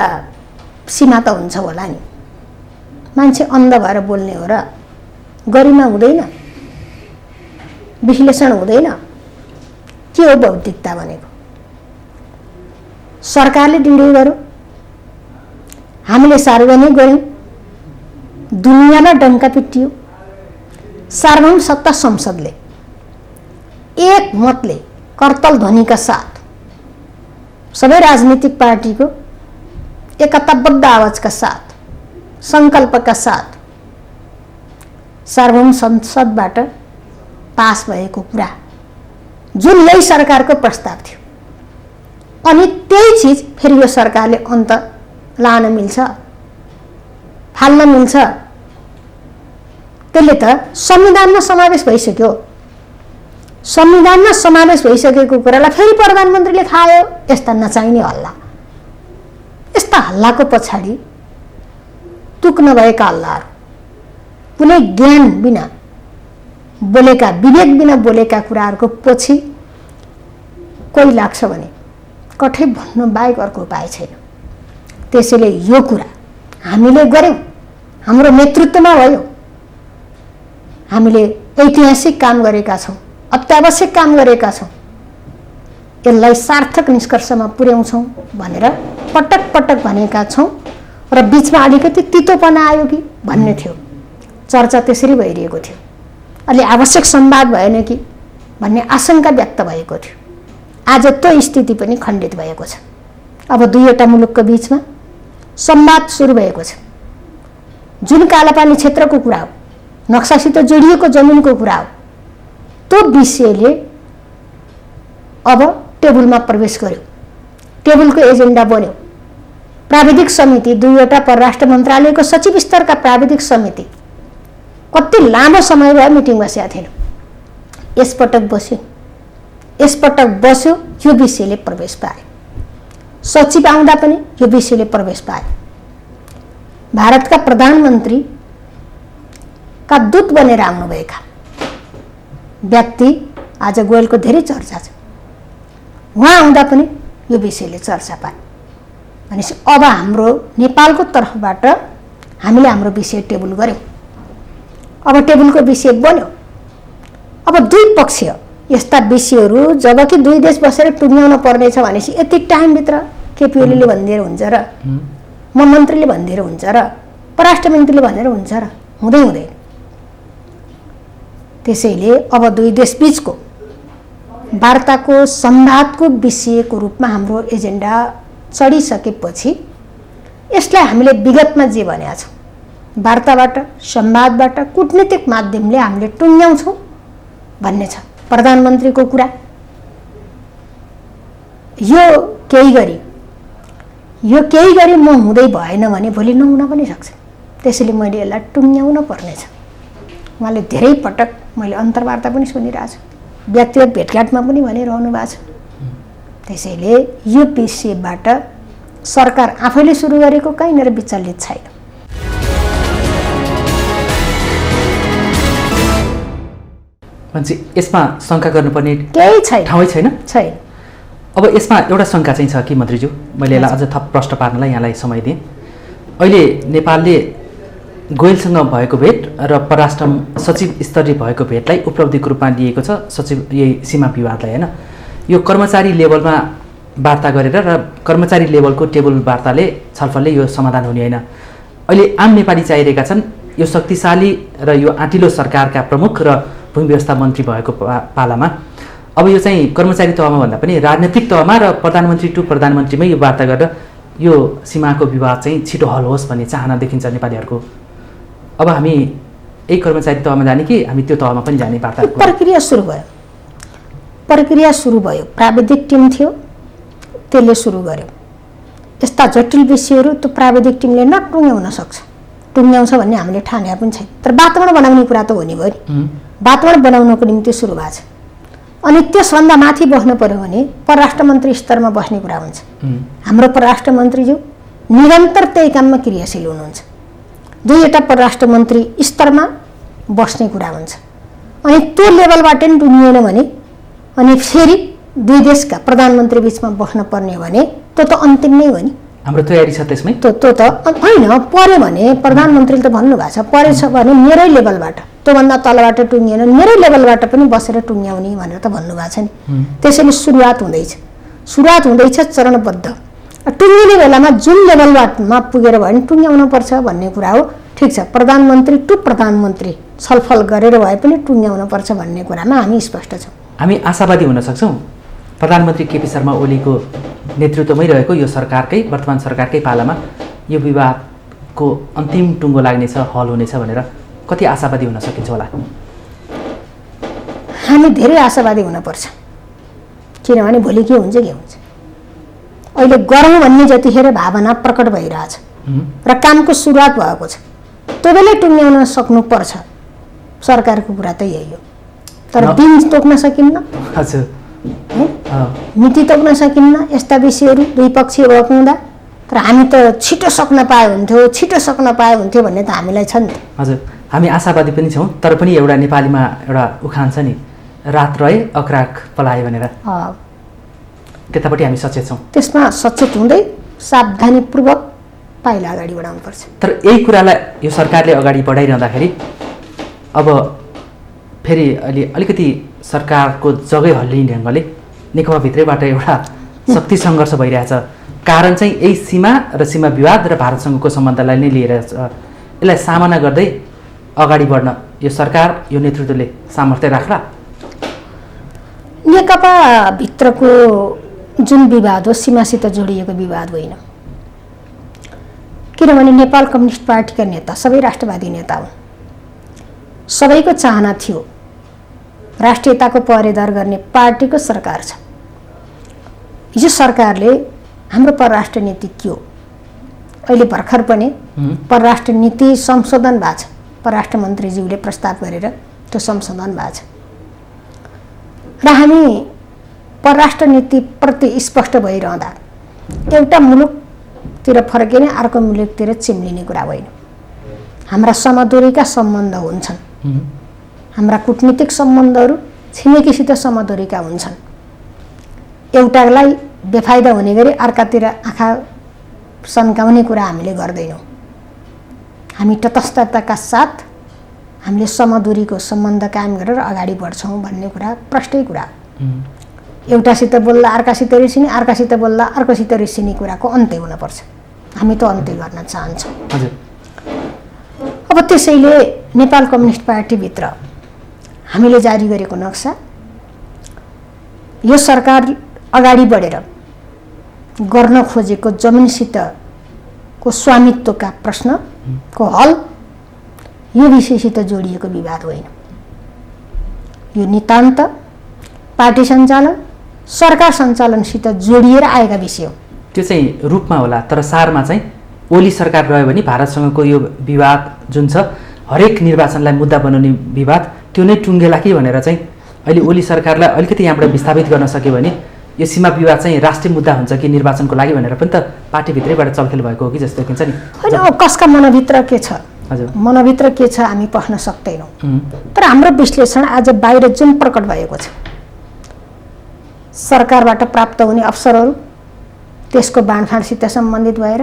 सीमा त हुन्छ होला नि। मान्छे अन्ध भएर बोल्ने हो र गरिमा हुँदैन, विश्लेषण हुँदैन। के हो बौद्धिकता भनेको? सरकारले निर्णय गर्यो, हामीले सार्वजनिक गऱ्यौँ, दुनियाँमा डङ्का पिटियो। सार्वभौम सत्ता संसदले एक मतले करतल ध्वनिका साथ सबै राजनीतिक पार्टीको एकताबद्ध आवाजका साथ सङ्कल्पका साथ सार्वभौम संसदबाट पास भएको कुरा जुन यही सरकारको प्रस्ताव थियो, अनि त्यही चिज फेरि यो सरकारले अन्त लान मिल्छ, फाल्न मिल्छ। त्यसले त संविधानमा समावेश भइसक्यो। संविधानमा समावेश भइसकेको कुरालाई फेरि प्रधानमन्त्रीले खायो। यस्ता नचाहिने हल्ला, यस्ता हल्लाको पछाडि तुक नभएका हल्लाहरू, कुनै ज्ञान बिना बोलेका, विवेक बिना बोलेका कुराहरूको पछि कोही लाग्छ भने कठै भन्नु बाहेक अर्को उपाय छैन। त्यसैले यो कुरा हामीले गर्यौँ, हाम्रो नेतृत्वमा भयो। हामीले ऐतिहासिक काम गरेका छौँ, अत्यावश्यक काम गरेका छौँ। यसलाई सार्थक निष्कर्षमा पुर्याउँछौँ भनेर पटक पटक भनेका छौँ र बिचमा अलिकति तितोपना आयो कि भन्ने थियो, चर्चा त्यसरी भइरहेको थियो। अलि आवश्यक संवाद भएन कि भन्ने आशंका व्यक्त भएको थियो। आज त्यो स्थिति पनि खण्डित भएको छ। अब दुईवटा मुलुकको बिचमा संवाद सुरु भएको छ। जुन कालापानी क्षेत्रको कुरा हो, नक्सासित जोडिएको जमिनको कुरा हो, त्यो विषयले अब टेबलमा प्रवेश गर्यो, टेबलको एजेन्डा बन्यो। प्राविधिक समिति, दुईवटा परराष्ट्र मन्त्रालयको सचिव स्तरका प्राविधिक समिति कति लामो समय भयो मिटिङ बसेका थिएन। यसपटक बस्यो, यो विषयले प्रवेश पायो। सचिव आउँदा पनि यो विषयले प्रवेश पायो। भारतका प्रधानमन्त्री का दूत बनेर आउनुभएका व्यक्ति आज गोयलको धेरै चर्चा छ। उहाँ आउँदा पनि यो विषयले चर्चा पायो। भनेपछि अब हाम्रो नेपालको तर्फबाट हामीले हाम्रो विषय टेबल गर्यौँ। अब टेबलको विषय बन्यो। अब दुई पक्ष यस्ता विषयहरू जबकि दुई देश बसेर टुङ्ग्याउन पर्नेछ भनेपछि यति टाइमभित्र केपी ओलीले भनिदिएर हुन्छ र म मन्त्रीले भनिदिएर हुन्छ र परराष्ट्र मन्त्रीले भनेर हुन्छ र हुँदैन। त्यसैले अब दुई देश बीचको वार्ताको संवादको विषयको रूपमा हाम्रो एजेन्डा चढिसकेपछि यसलाई हामीले विगतमा जे भनेका छौँ, वार्ताबाट, संवादबाट, कूटनीतिक माध्यमले हामीले टुङ्ग्याउँछौँ भन्ने छ। प्रधानमन्त्रीको कुरा यो केही गरी म हुँदै भएन भने भोलि नहुन पनि सक्छ। त्यसैले मैले यसलाई टुङ्ग्याउन पर्नेछ। उहाँले धेरै पटक, मैले अन्तर्वार्ता पनि सुनिरहेको छु, व्यक्तिगत भेटघाटमा पनि भनिरहनु भएको छ। त्यसैले यो विषयबाट सरकार आफैले सुरु गरेको कहीँनिर विचलित छैन। मान्छे यसमा शङ्का गर्नुपर्ने केही छैन, ठाउँै छैन। अब यसमा एउटा शङ्का चाहिँ छ कि मन्त्रीज्यू, मैले यसलाई अझ थप प्रश्न पार्नलाई यहाँलाई समय दिएँ। अहिले नेपालले गोयलसँग भएको भेट र परराष्ट्र सचिव स्तरीय भएको भेटलाई उपलब्धिको रूपमा लिएको छ। सचिव यही सीमा विवादलाई होइन, यो कर्मचारी लेभलमा वार्ता गरेर र कर्मचारी लेभलको टेबल वार्ताले छलफलले यो समाधान हुने होइन। अहिले आम नेपाली चाहिरहेका छन् यो शक्तिशाली र यो आँटिलो सरकारका प्रमुख र भूमि व्यवस्था मन्त्री भएको पालामा अब यो चाहिँ कर्मचारी तहमा भन्दा पनि राजनैतिक तहमा र प्रधानमन्त्री टु प्रधानमन्त्रीमै यो वार्ता गरेर यो सीमाको विवाद चाहिँ छिटो हल होस् भन्ने चाहना देखिन्छ नेपालीहरूको। अब हामी यही कर्मचारी तहमा जाने कि हामी त्यो तहमा पनि जाने वार्ता? प्रक्रिया सुरु भयो। प्राविधिक टिम थियो, त्यसले सुरु गर्यो। यस्ता जटिल विषयहरू त्यो प्राविधिक टिमले नटुङ्ग्याउन सक्छ, टुङ्ग्याउँछ भन्ने हामीले ठानेका पनि छैन। तर वातावरण बनाउने कुरा त हो नि भयो नि। वातावरण बनाउनको निम्ति सुरु भएको छ। अनि त्यसभन्दा माथि बस्नु पर्यो भने परराष्ट्र मन्त्री स्तरमा बस्ने कुरा हुन्छ। हाम्रो परराष्ट्र मन्त्रीज्यू निरन्तर त्यही काममा क्रियाशील हुनुहुन्छ। दुईवटा परराष्ट्र मन्त्री स्तरमा बस्ने कुरा हुन्छ। अनि त्यो लेभलबाट नि टुङ्गिएन भने अनि फेरि दुई देशका प्रधानमन्त्री बिचमा बस्न पर्ने हो भने त्यो त अन्तिम नै हो नि। हाम्रो तयारी छ त्यसमै। त्यो त होइन, पर्यो भने प्रधानमन्त्रीले त भन्नुभएको छ, परेछ भने मेरै लेभलबाट, त्योभन्दा तलबाट टुङ्गिएन, मेरै लेभलबाट पनि बसेर टुङ्ग्याउने भनेर त भन्नुभएको छ नि। त्यसैले सुरुवात हुँदैछ चरणबद्ध। टुङ्गिने बेलामा जुन लेभलमा पुगेर भयो भने टुङ्ग्याउनु पर्छ भन्ने कुरा हो। ठिक छ, प्रधानमन्त्री टु प्रधानमन्त्री छलफल गरेर भए पनि टुङ्ग्याउनुपर्छ भन्ने कुरामा हामी स्पष्ट छौँ। हामी आशावादी हुन सक्छौँ प्रधानमन्त्री केपी शर्मा ओलीको नेतृत्वमै रहेको यो सरकारकै वर्तमान सरकारकै पालामा यो विवादको अन्तिम टुङ्गो लाग्नेछ, हल हुनेछ भनेर कति आशावादी हुन सकिन्छ होला? हामी धेरै आशावादी हुनुपर्छ, किनभने भोलि के हुन्छ के हुन्छ। अहिले गरौँ भन्ने जतिखेर भावना प्रकट भइरहेछ र कामको सुरुवात भएको छ, त्यो बेलै टुङ्ग्याउन सक्नुपर्छ। सरकारको कुरा त यही हो, तर दिन तोक्न सकिन्न, हजुर, मिति तोक्न सकिन्न यस्ता विषयहरू दुई पक्षीय भएको हुँदा। तर हामी त छिटो सक्न पाए हुन्थ्यो, छिटो सक्न पाए हुन्थ्यो भन्ने त हामीलाई छ नि। हजुर, हामी आशावादी पनि छौँ, तर पनि एउटा नेपालीमा एउटा उखान छ नि, रात रहे अक्राक पलाए भनेर। त्यतापट्टि हामी सचेत छौँ। त्यसमा सचेत हुँदै सावधानीपूर्वक पाइला अगाडि बढाउनुपर्छ। तर यही कुरालाई यो सरकारले अगाडि बढाइरहँदाखेरि अब फेरि अहिले अलिकति सरकारको जगै हल्लिने ढङ्गले नेकपाभित्रैबाट एउटा शक्ति सङ्घर्ष भइरहेछ। कारण चाहिँ यही सीमा र सीमा विवाद र भारतसँगको सम्बन्धलाई नै लिएर यसलाई सामना गर्दै अगाडि बढ्न यो सरकार, यो नेतृत्वले सामर्थ्य राख्ला? नेकपाभित्रको जुन विवाद हो सीमासित जोडिएको विवाद होइन, किनभने नेपाल कम्युनिस्ट पार्टीका नेता सबै राष्ट्रवादी नेता हुन्। सबैको चाहना थियो राष्ट्रियताको पहरेदार गर्ने पार्टीको सरकार छ। हिजो सरकारले हाम्रो परराष्ट्र नीति के हो, अहिले भर्खर पनि परराष्ट्र नीति संशोधन भएको छ, परराष्ट्र मन्त्रीज्यूले प्रस्ताव गरेर त्यो संशोधन भएको छ र हामी परराष्ट्र नीतिप्रति स्पष्ट भइरहँदा एउटा मुलुकतिर फर्किने अर्को मुलुकतिर चिम्लिने कुरा होइन। हाम्रा समदूरीका सम्बन्ध हुन्छन्, हाम्रा कूटनीतिक सम्बन्धहरू छिमेकीसित समदूरीका हुन्छन्। एउटालाई बेफाइदा हुने गरी अर्कातिर आँखा सन्काउने कुरा हामीले गर्दैनौँ। हामी तटस्थताका साथ हामीले समदूरीको सम्बन्ध कायम गरेर अगाडि बढ्छौँ भन्ने कुरा प्रष्टै कुरा। एउटासित बोल्दा अर्कासित रिसिने, अर्कासित बोल्दा अर्कोसित रिसिने कुराको अन्त्य हुनुपर्छ। हामी त अन्त्य गर्न चाहन्छौँ। अब त्यसैले नेपाल कम्युनिस्ट पार्टीभित्र हामीले जारी गरेको नक्सा, यो सरकार अगाडि बढेर गर्न खोजेको जमिनसितको स्वामित्वका प्रश्नको हल यो विषयसित जोडिएको विवाद होइन। यो नितान्त पार्टी सञ्चालन, सरकार सञ्चालनसित जोडिएर आएका विषय हो। त्यो चाहिँ रूपमा होला, तर सारमा चाहिँ ओली सरकार रह्यो भने भारतसँगको यो विवाद जुन छ हरेक निर्वाचनलाई मुद्दा बनाउने विवाद त्यो नै टुङ्गेला कि भनेर चाहिँ अहिले ओली सरकारलाई अलिकति यहाँबाट विस्थापित गर्न सक्यो भने यो सीमा विवाद चाहिँ राष्ट्रिय मुद्दा हुन्छ कि निर्वाचनको लागि भनेर पनि त पार्टीभित्रैबाट चलखेल भएको हो कि जस्तो देखिन्छ नि। होइन, कसका मनभित्र के छ, हजुर मनभित्र के छ हामी पस्न सक्दैनौँ। तर हाम्रो विश्लेषण आज बाहिर जुन प्रकट भएको छ, सरकारबाट प्राप्त हुने अवसरहरू, त्यसको बाँडफाँडसित सम्बन्धित भएर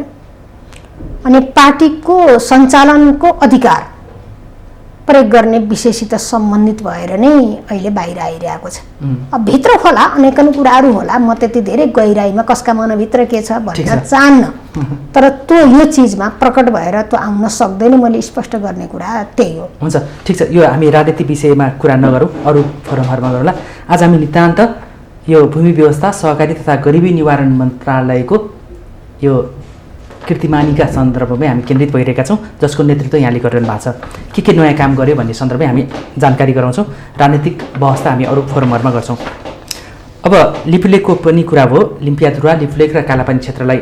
अनि पार्टीको सञ्चालनको अधिकार प्रयोग गर्ने विषयसित सम्बन्धित भएर नै अहिले बाहिर आइरहेको छ। अब भित्र होला अनेकन कुराहरू होला, म त्यति धेरै गहिराइमा कसका मनभित्र के छ भन्न चाहन्न, तर त्यो यो चिजमा प्रकट भएर त्यो आउन सक्दैन। मैले स्पष्ट गर्ने कुरा त्यही हो। हुन्छ, ठिक छ, यो हामी राजनीति विषयमा कुरा नगरौँ, अरू फोरमहरूमा गरौँला। आज हामी नितान्त यो भूमि व्यवस्था, सहकारी तथा गरिबी निवारण मन्त्रालयको यो कीर्तिमानीका सन्दर्भमै हामी केन्द्रित भइरहेका छौँ, जसको नेतृत्व यहाँले गरिरहनु भएको छ। के नयाँ काम गर्यो भन्ने सन्दर्भमै हामी जानकारी गराउँछौँ। राजनीतिक बहस त हामी अरू फोरमहरूमा गर्छौँ। अब लिपुलेकको पनि कुरा भयो। लिम्पियाधुरा, लिपुलेक र कालापानी क्षेत्रलाई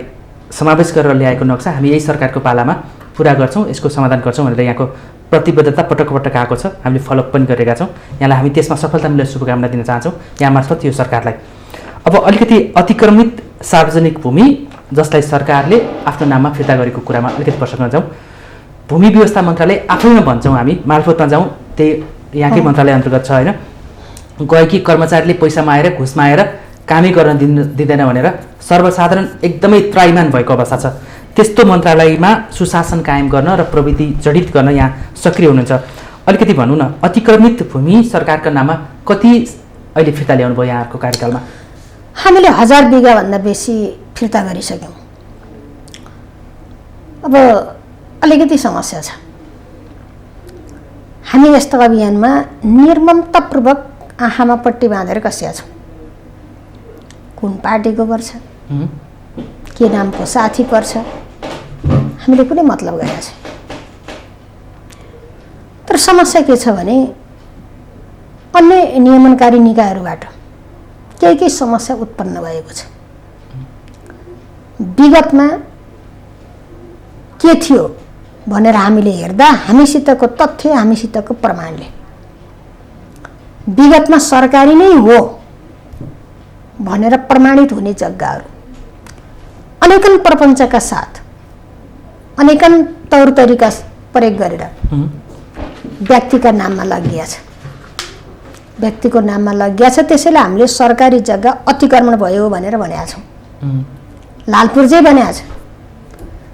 समावेश गरेर ल्याएको नक्सा हामी यही सरकारको पालामा पुरा गर्छौँ, यसको समाधान गर्छौँ भनेर यहाँको प्रतिबद्धता पटक पटक आएको छ। हामीले फलोअप पनि गरेका छौँ। यहाँलाई हामी त्यसमा सफलता मिलेर शुभकामना दिन चाहन्छौँ यहाँ मार्फत यो सरकारलाई। अब अलिकति अतिक्रमित सार्वजनिक भूमि जसलाई सरकारले आफ्नो नाममा फिर्ता गरेको कुरामा अलिकति प्रसङ्गमा जाउँ। भूमि व्यवस्था मन्त्रालय आफैमा भन्छौँ हामी, मार्फतमा जाउँ, त्यही यहाँकै मन्त्रालय अन्तर्गत छ होइन। गएकी कर्मचारीले पैसा मागेर घुस मागेर कामै गर्न दिँदैन भनेर सर्वसाधारण एकदमै त्राइमान भएको अवस्था छ। त्यस्तो मन्त्रालयमा सुशासन कायम गर्न र प्रविधि जडित गर्न यहाँ सक्रिय हुनुहुन्छ। अलिकति भनौँ न, अतिक्रमित भूमि सरकारका नाममा कति अहिले फिर्ता ल्याउनु भयो यहाँहरूको कार्यकालमा? हामीले 1000 बिघाभन्दा बेसी फिर्ता गरिसक्यौँ। अब अलिकति समस्या छ। हामी यस्तो अभियानमा निर्ममतापूर्वक आँखामा पट्टी बाँधेर कसिया छौँ। कुन पार्टीको पर्छ, के नामको साथी पर्छ, हामीले कुनै मतलब गरेका छैन। तर समस्या के छ भने अन्य नियमनकारी निकायहरूबाट केही समस्या उत्पन्न भएको छ। विगतमा के थियो भनेर हामीले हेर्दा हामीसितको तथ्य, हामीसितको प्रमाणले विगतमा सरकारी नै हो भनेर प्रमाणित हुने जग्गाहरू अनेकन प्रपञ्चका साथ अनेकन तौर तरिका प्रयोग गरेर व्यक्तिका नाममा लगिया छ, व्यक्तिको नाममा लगिया छ। त्यसैले हामीले सरकारी जग्गा अतिक्रमण भयो भनेर भनेका छौँ। लालपुर चाहिँ भनेको छ।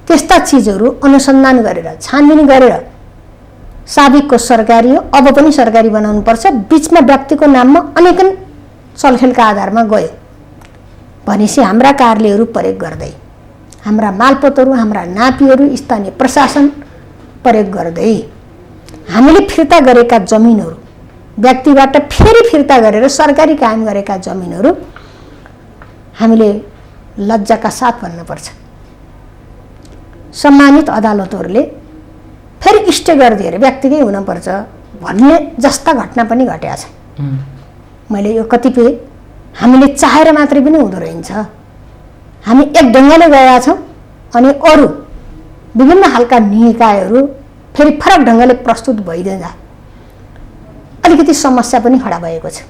त्यस्ता चिजहरू अनुसन्धान गरेर छानबिन गरेर साबिकको सरकारी हो, अब पनि सरकारी बनाउनु पर्छ, बिचमा व्यक्तिको नाममा अनेकन चलखेलका आधारमा गयो भनेपछि हाम्रा कार्यालयहरू प्रयोग गर्दै, हाम्रा मालपोतहरू, हाम्रा नापीहरू, स्थानीय प्रशासन प्रयोग गर्दै हामीले फिर्ता गरेका जमिनहरू व्यक्तिबाट फेरि फिर्ता गरेर सरकारी कायम गरेका जमिनहरू हामीले लज्जाका साथ भन्नुपर्छ। सम्मानित अदालतहरूले फेरि स्टे गरिदिएर व्यक्तिकै हुनुपर्छ भन्ने जस्ता घटना पनि घटेका छ। मैले यो कतिपय हामीले चाहेर मात्रै पनि हुँदो रहेछ। हामी एक ढङ्गले गएका छौँ अनि अरू विभिन्न खालका निकायहरू फेरि फरक ढङ्गले प्रस्तुत भइदिँदा अलिकति समस्या पनि खडा भएको छ।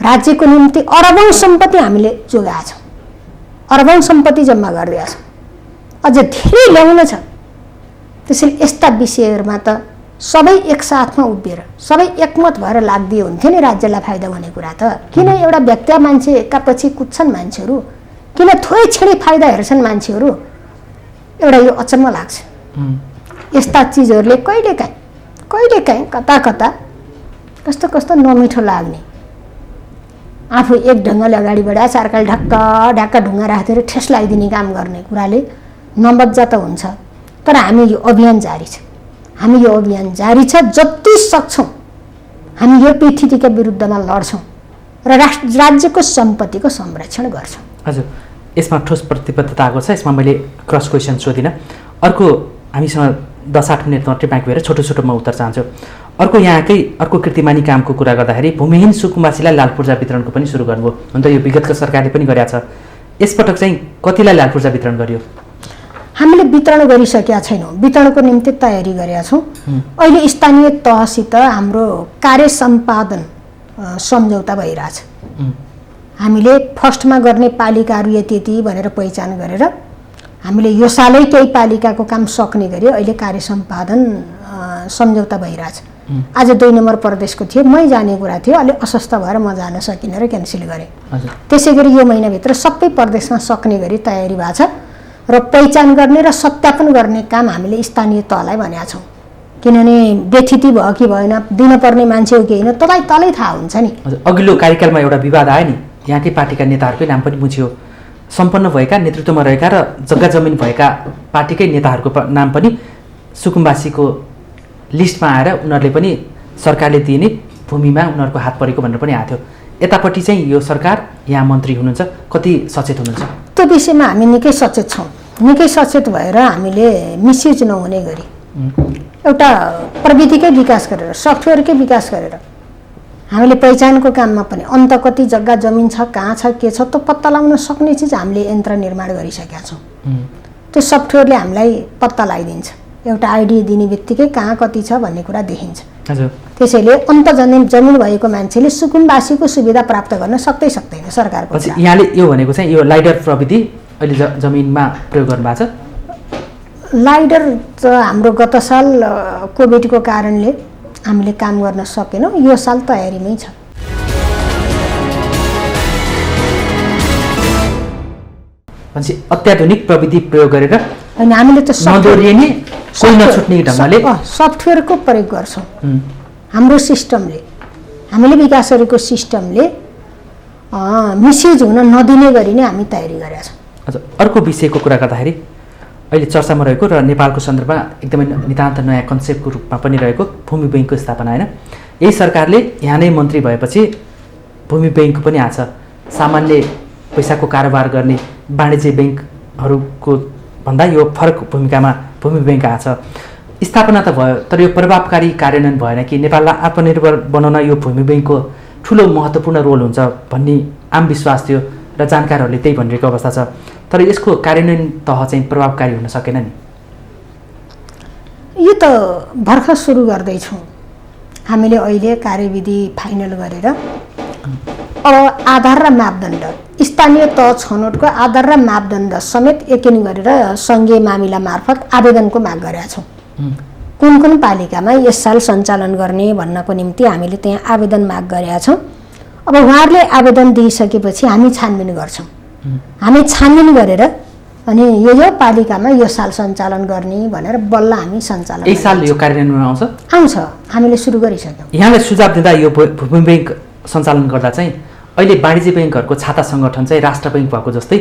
राज्यको निम्ति अरबौं सम्पत्ति हामीले जोगाएका छौँ, अरबौं सम्पत्ति जम्मा गरिदिएका छौँ, अझ धेरै ल्याउन छ। त्यसैले यस्ता विषयहरूमा त सबै एकसाथमा उभिएर सबै एकमत भएर लाग्दिए हुन्थ्यो नि राज्यलाई फाइदा हुने कुरा त। किन एउटा व्यक्ति मान्छेका पछि कुद्छन् मान्छेहरू, किन थोरै छेडी फाइदा हेर्छन् मान्छेहरू, एउटा यो अचम्म लाग्छ। यस्ता चिजहरूले कहिलेकाहीँ कता कता कस्तो कस्तो नमिठो लाग्ने, आफू एक ढङ्गले अगाडि बढाए चारकाल ढाक्का ढुङ्गा राखेर ठेस लगाइदिने काम गर्ने कुराले नमज्जा त हुन्छ। तर हामी यो अभियान जारी छ, हामी यो अभियान जारी छ। जति सक्छौँ हामी यो पीडितका विरुद्धमा लड्छौँ र राज्यको सम्पत्तिको संरक्षण गर्छौँ। हजुर, यसमा ठोस प्रतिबद्धता आएको छ। यसमा मैले क्रस क्वेसन सोधिनँ। अर्को, हामीसँग 10-8 मिनट मात्रै बाँकी भएर छोटो छोटो म उत्तर चाहन्छु। अर्को, यहाँकै अर्को कीर्तिमानी कामको कुरा गर्दाखेरि भूमिहीन सुकुम्बासीलाई लाल पूर्जा वितरणको पनि सुरु गर्नुभयो। हुन त यो विगतको सरकारले पनि गरेको छ। यसपटक चाहिँ कतिलाई लाल पूर्जा वितरण गरियो? हामीले वितरण गरिसकेका छैनौँ, वितरणको निम्ति तयारी गरेका छौँ। अहिले स्थानीय तहसित हाम्रो कार्य सम्पादन सम्झौता भइरहेछ। हामीले फर्स्टमा गर्ने पालिकाहरू यति भनेर पहिचान गरेर हामीले यो सालै केही पालिकाको काम सक्ने गरी अहिले कार्य सम्पादन सम्झौता भइरहेछ। आज 2 नम्बर प्रदेशको थियो, मै जाने कुरा थियो, अलि अस्वस्थ भएर म जान सकिनँ र क्यान्सल गरेँ। त्यसै गरी यो महिनाभित्र सबै प्रदेशमा सक्ने गरी तयारी भएको छ र पहिचान गर्ने र सत्यापन गर्ने काम हामीले स्थानीय तहलाई भनेका छौँ। किनभने व्यथिति भयो कि भएन, दिनपर्ने मान्छे हो कि होइन तँलाई तलै थाहा हुन्छ नि। अघिल्लो कार्यकालमा एउटा विवाद आयो नि, यहाँकै पार्टीका नेताहरूकै नाम पनि बुझ्यो। सम्पन्न भएका, नेतृत्वमा रहेका र जग्गा जमिन भएका पार्टीकै नेताहरूको नाम पनि सुकुम्बासीको लिस्टमा आएर उनीहरूले पनि सरकारले दिने भूमिमा उनीहरूको हात परेको भनेर पनि आएको थियो। यतापट्टि चाहिँ यो सरकार, यहाँ मन्त्री हुनुहुन्छ, कति सचेत हुनुहुन्छ? त्यो विषयमा हामी निकै सचेत छौँ। निकै सचेत भएर हामीले मिसयुज नहुने गरी एउटा प्रविधिकै विकास गरेर, सफ्टवेयरकै विकास गरेर हामीले पहिचानको काममा पनि अन्त कति जग्गा जमिन छ, कहाँ छ, के छ, त्यो पत्ता लगाउन सक्ने चिज हामीले यन्त्र निर्माण गरिसकेका छौँ। त्यो सफ्टवेयरले हामीलाई पत्ता लगाइदिन्छ। एउटा आइडिया दिने बित्तिकै कहाँ कति छ भन्ने कुरा देखिन्छ। त्यसैले अन्त जमिन भएको मान्छेले सुकुम्बासीको सुविधा प्राप्त गर्न सक्दैन सरकारको। यहाँले यो भनेको चाहिँ यो लाइडर प्रविधि अहिले जमिनमा प्रयोग गर्नुभएको छ? लाइडर त हाम्रो गत साल कोभिडको कारणले हामीले काम गर्न सकेनौँ, यो साल तयारीमै छ। भनेपछि अत्याधुनिक प्रविधि प्रयोग गरेर अनि हामीले त नदोरिने, कोही नछुट्ने ढङ्गले सफ्टवेयरको प्रयोग गर्छौँ। हाम्रो सिस्टमले, हामीले विकास गरेको सिस्टमले मिसयुज हुन नदिने गरी नै हामी तयारी गरेका छौँ। अर्को विषयको कुरा गर्दाखेरि अहिले चर्चामा रहेको र नेपालको सन्दर्भमा एकदमै नितान्त नयाँ कन्सेप्टको रूपमा पनि रहेको भूमि बैङ्कको स्थापना होइन। यही सरकारले यहाँ नै मन्त्री भएपछि भूमि बैङ्क पनि आछ। सामान्य पैसाको कारोबार गर्ने वाणिज्य बैङ्कहरूको भन्दा यो फरक भूमिकामा भूमि बैङ्क आछ। स्थापना त भयो, तर यो प्रभावकारी कार्यान्वयन भएन कि नेपाललाई आत्मनिर्भर बनाउन यो भूमि बैङ्कको ठुलो महत्त्वपूर्ण रोल हुन्छ भन्ने आम विश्वास थियो र जानकारहरूले त्यही भनिरहेको अवस्था छ। तर यसको कार्यान्वयन तह चाहिँ प्रभावकारी हुन सकेन नि। यो त भर्खर सुरु गर्दैछौँ हामीले। अहिले कार्यविधि फाइनल गरेर अब आधार र मापदण्ड, स्थानीय तह छनौटको आधार र मापदण्ड समेत यकिन गरेर सङ्घीय मामिला मार्फत आवेदनको माग गरेका छौँ। कुन कुन पालिकामा यस साल सञ्चालन गर्ने भन्नको निम्ति हामीले त्यहाँ आवेदन माग गरेका छौँ। अब उहाँहरूले आवेदन दिइसकेपछि हामी छानबिन गर्छौँ। हामी छानबिन गरेर अनि यो पालिकामा यो साल सञ्चालन गर्ने भनेर बल्ल हामी सञ्चालन यही साल यो कार्यान्वयनमा आउँछ। हामीले सुरु गरिसक्यौँ। यहाँलाई सुझाव दिँदा यो भूमि बैङ्क सञ्चालन गर्दा चाहिँ अहिले वाणिज्य बैङ्कहरूको छाता सङ्गठन चाहिँ राष्ट्र बैङ्क भएको जस्तै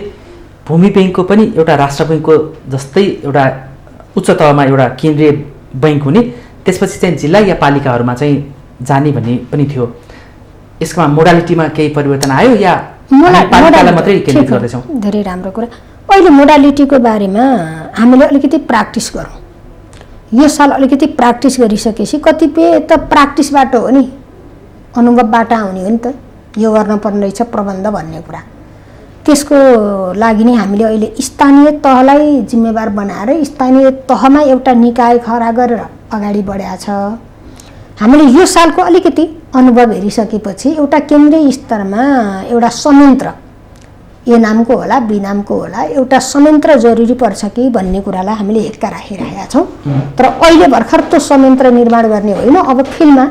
भूमि बैङ्कको पनि एउटा राष्ट्र बैङ्कको जस्तै एउटा उच्च तहमा एउटा केन्द्रीय बैङ्क हुने, त्यसपछि चाहिँ जिल्ला या पालिकाहरूमा चाहिँ जाने भन्ने पनि थियो। यसमा मोडालिटीमा केही परिवर्तन आयो या पालिकालाई मात्रै केन्द्रित गर्दैछौँ? धेरै राम्रो कुरा। अहिले मोडालिटीको बारेमा हामीले अलिकति प्र्याक्टिस गरौँ। यो साल अलिकति प्र्याक्टिस गरिसकेपछि कतिपय त प्र्याक्टिसबाट हो नि, अनुभवबाट आउने हो नि त, यो गर्न पर्ने रहेछ प्रबन्ध भन्ने कुरा। त्यसको लागि नै हामीले अहिले स्थानीय तहलाई जिम्मेवार बनाएर स्थानीय तहमा एउटा निकाय खडा गरेर अगाडि बढाएको छ। हामीले यो सालको अलिकति अनुभव हेरिसकेपछि एउटा केन्द्रीय स्तरमा एउटा संयन्त्र, ए नामको होला बी नामको होला, एउटा संयन्त्र जरुरी पर्छ कि भन्ने कुरालाई हामीले हेक्का राखिरहेका छौँ। तर अहिले भर्खर त्यो संयन्त्र निर्माण गर्ने होइन, अब फिल्डमा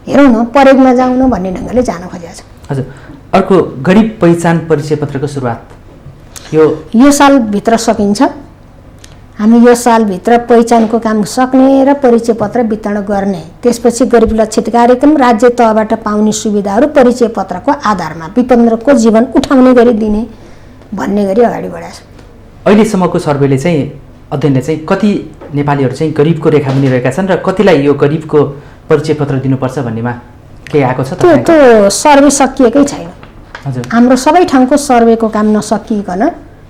हेरौँ न, परेडमा जाउँ न भन्ने ढङ्गले जान खोजेको छ। हजुर, अर्को गरिब पहिचान परिचय पत्रको सुरुवात यो सालभित्र सकिन्छ। हामी यो सालभित्र पहिचानको काम सक्ने र परिचय पत्र वितरण गर्ने, त्यसपछि गरिब लक्षित कार्यक्रम राज्य तहबाट पाउने सुविधाहरू परिचय पत्रको आधारमा विपन्नको जीवन उठाउने गरी दिने भन्ने गरी अगाडि बढाएको छ। अहिलेसम्मको सर्वेले चाहिँ अध्ययनले चाहिँ कति नेपालीहरू चाहिँ गरिबको रेखामुनि रहेका छन् र कतिलाई यो गरिबको परिचय पत्र दिनुपर्छ भन्नेमा केही आएको छ? त्यो सर्वे सकिएकै छैन। हजुर, हाम्रो सबै ठाउँको सर्वेको काम नसकिकन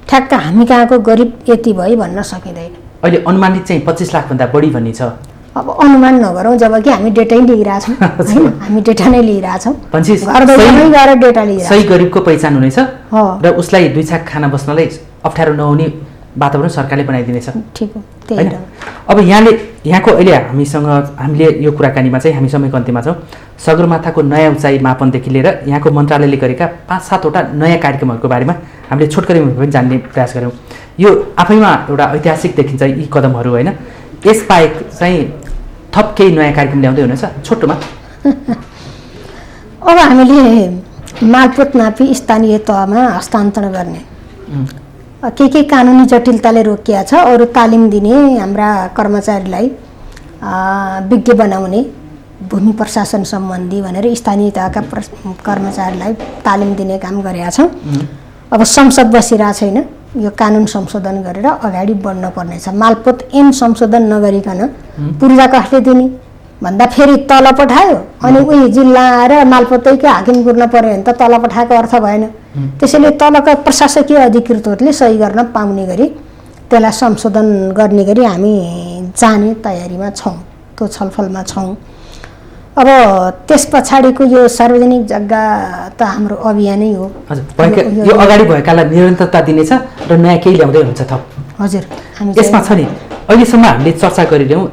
ठ्याक्क हामी कहाँको गरिब यति भयो भन्न सकिँदैन। अहिले अनुमानित चाहिँ 25 लाखभन्दा बढी भन्ने छ। अब अनुमान नगरौँ, जबकि हामी डेटै लिइरहेछौँ होइन, हामी डेटा नै लिइरहेछौँ, गएर डेटा लिइरहेछौँ। सही गरिबको पहिचान हुनेछ र उसलाई दुई छाक खाना बस्नलाई अप्ठ्यारो नहुने वातावरण सरकारले बनाइदिनेछ। ठिक हो, त्यही हो। अब यहाँको अहिले हामीले यो कुराकानीमा चाहिँ हामी समयको अन्त्यमा छौँ। सगरमाथाको नयाँ उचाइ मापनदेखि लिएर यहाँको मन्त्रालयले गरेका 5-7वटा नयाँ कार्यक्रमहरूको बारेमा हामीले छोटकरीमा पनि जान्ने प्रयास गऱ्यौँ। यो आफैमा एउटा ऐतिहासिक देखिन्छ यी कदमहरू होइन। यसबाहेक चाहिँ थप केही नयाँ कार्यक्रम ल्याउँदै हुनेछ छोटोमा? अब हामीले मालपोत नापी स्थानीय तहमा हस्तान्तरण गर्ने के कानुनी जटिलताले रोकिया छ। अरू तालिम दिने, हाम्रा कर्मचारीलाई विज्ञ बनाउने, भूमि प्रशासन सम्बन्धी भनेर स्थानीय तहका कर्मचारीलाई तालिम दिने काम गरेका छौँ। अब संसद बसिरहेको छैन, यो कानुन संशोधन गरेर अगाडि बढ्न पर्नेछ। मालपोत ऐन संशोधन नगरिकन पूर्जा कसले दिने भन्दा फेरि तल पठायो अनि उही जिल्ला आएर मालपोतैकै हाकिम गुर्न पर्यो भने त तल पठाएको अर्थ भएन। त्यसैले तलका प्रशासकीय अधिकृतहरूले सही गर्न पाउने गरी त्यसलाई संशोधन गर्ने गरी हामी जाने तयारीमा छौँ, त्यो छलफलमा छौँ। अब त्यस पछाडिको यो सार्वजनिक जग्गा त हाम्रो अभियानै हो। हजुर, यो अगाडि भएकालाई निरन्तरता दिनेछ र नयाँ केही ल्याउँदै हुन्छ थप? हजुर, यसमा छ नि अहिलेसम्म हामीले चर्चा गरिरह्यौँ।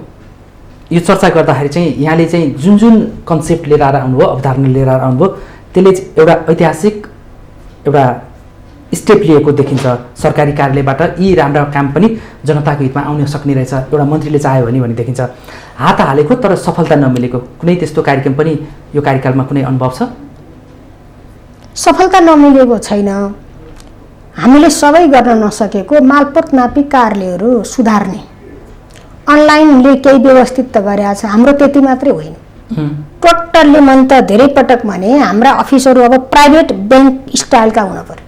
यो चर्चा गर्दाखेरि चाहिँ यहाँले चाहिँ जुन जुन कन्सेप्ट लिएर आउनुभयो, अवधारणा लिएर आउनुभयो, त्यसले एउटा ऐतिहासिक एउटा स्टेप लिएको देखिन्छ। सरकारी कार्यालयबाट यी राम्रा काम पनि जनताको हितमा आउन सक्ने रहेछ एउटा मन्त्रीले चाह्यो भने देखिन्छ। हात हालेको तर सफलता नमिलेको कुनै त्यस्तो कार्यक्रम पनि यो कार्यकालमा कुनै अनुभव छ? सफलता नमिलेको छैन। हामीले सबै गर्न नसकेको मालपोत नापी कार्यालयहरू सुधार्ने अनलाइनले केही व्यवस्थित त गरेका छ। हाम्रो त्यति मात्रै होइन, टोटल्ली मन त धेरै पटक भने हाम्रा अफिसहरू अब प्राइभेट ब्याङ्क स्टाइलका हुन पर्यो।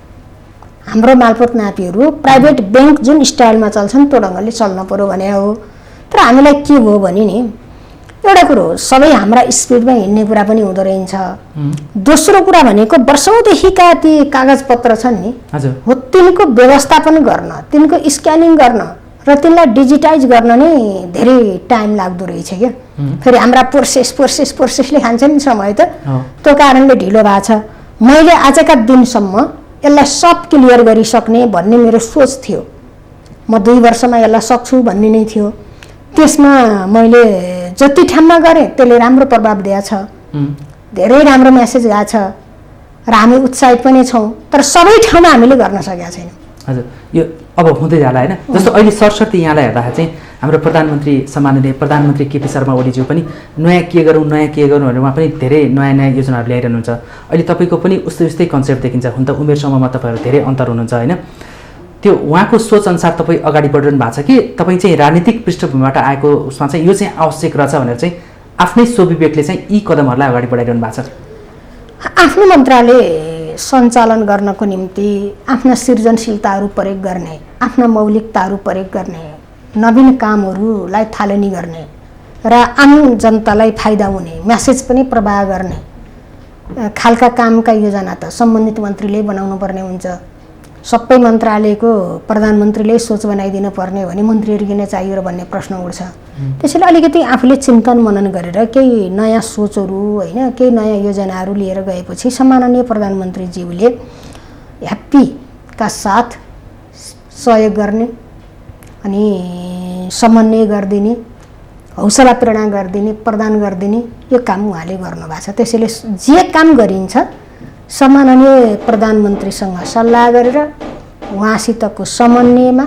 हाम्रो मालपोत नापीहरू प्राइभेट ब्याङ्क जुन स्टाइलमा चल्छन् त्यो ढङ्गले चल्न पर्यो भने हो। तर हामीलाई के भयो भने नि एउटा कुरो सबै हाम्रा स्पिडमा हिँड्ने कुरा पनि हुँदो रहेछ। दोस्रो कुरा भनेको वर्षौँदेखिका ती कागजपत्र छन् नि हो तिनको व्यवस्थापन गर्न, तिनको स्क्यानिङ गर्न र तिनलाई डिजिटाइज गर्न नै धेरै टाइम लाग्दो रहेछ क्या। फेरि हाम्रा प्रोसेसले खान्छ नि समय त, त्यो कारणले ढिलो भएको छ। मैले आजका दिनसम्म यसलाई सब क्लियर गरिसक्ने भन्ने मेरो सोच थियो। म 2 वर्षमा यसलाई सक्छु भन्ने नै थियो। त्यसमा मैले जति ठाउँमा गरेँ त्यसले राम्रो प्रभाव दिएको छ, धेरै राम्रो मेसेज गएको छ र हामी उत्साहित पनि छौँ। तर सबै ठाउँमा हामीले गर्न सकेका छैनौँ। हजुर, यो अब हुँदै जाला होइन। जस्तो अहिले सरसर्ती यहाँलाई हेर्दाखेरि चाहिँ हाम्रो प्रधानमन्त्री सम्माननीय प्रधानमन्त्री केपी शर्मा ओलीज्यू पनि नयाँ के गरौँ भनेर उहाँ पनि धेरै नयाँ योजनाहरू ल्याइरहनुहुन्छ। अहिले तपाईँको पनि उस्तै कन्सेप्ट देखिन्छ। हुन त उमेर समूहमा तपाईँहरू धेरै अन्तर हुनुहुन्छ होइन। त्यो उहाँको सोच अनुसार तपाईँ अगाडि बढिरहनु भएको छ कि तपाईँ चाहिँ राजनीतिक पृष्ठभूमिबाट आएको उसमा चाहिँ यो चाहिँ आवश्यक रहेछ भनेर चाहिँ आफ्नै स्वविवेकले चाहिँ यी कदमहरूलाई अगाडि बढाइरहनु भएको छ? आफ्नो मन्त्रालय सञ्चालन गर्नको निम्ति आफ्ना सृजनशीलताहरू प्रयोग गर्ने, आफ्ना मौलिकताहरू प्रयोग गर्ने, नवीन कामहरूलाई थालनी गर्ने र आम जनतालाई फाइदा हुने, मेसेज पनि प्रवाह गर्ने खालका कामका योजना त सम्बन्धित मन्त्रीले बनाउनु पर्ने हुन्छ। सबै मन्त्रालयको प्रधानमन्त्रीले सोच बनाइदिनु पर्ने भने मन्त्रीहरू किन चाहियो र भन्ने प्रश्न उठ्छ। त्यसैले अलिकति आफूले चिन्तन मनन गरेर केही नयाँ सोचहरू होइन, केही नयाँ योजनाहरू लिएर गएपछि सम्माननीय प्रधानमन्त्रीज्यूले ह्याप्पीका साथ सहयोग गर्ने अनि समन्वय गरिदिने, हौसला प्रेरणा गरिदिने, प्रदान गरिदिने यो काम उहाँले गर्नुभएको छ। त्यसैले जे काम गरिन्छ सम्माननीय प्रधानमन्त्रीसँग सल्लाह गरेर उहाँसितको समन्वयमा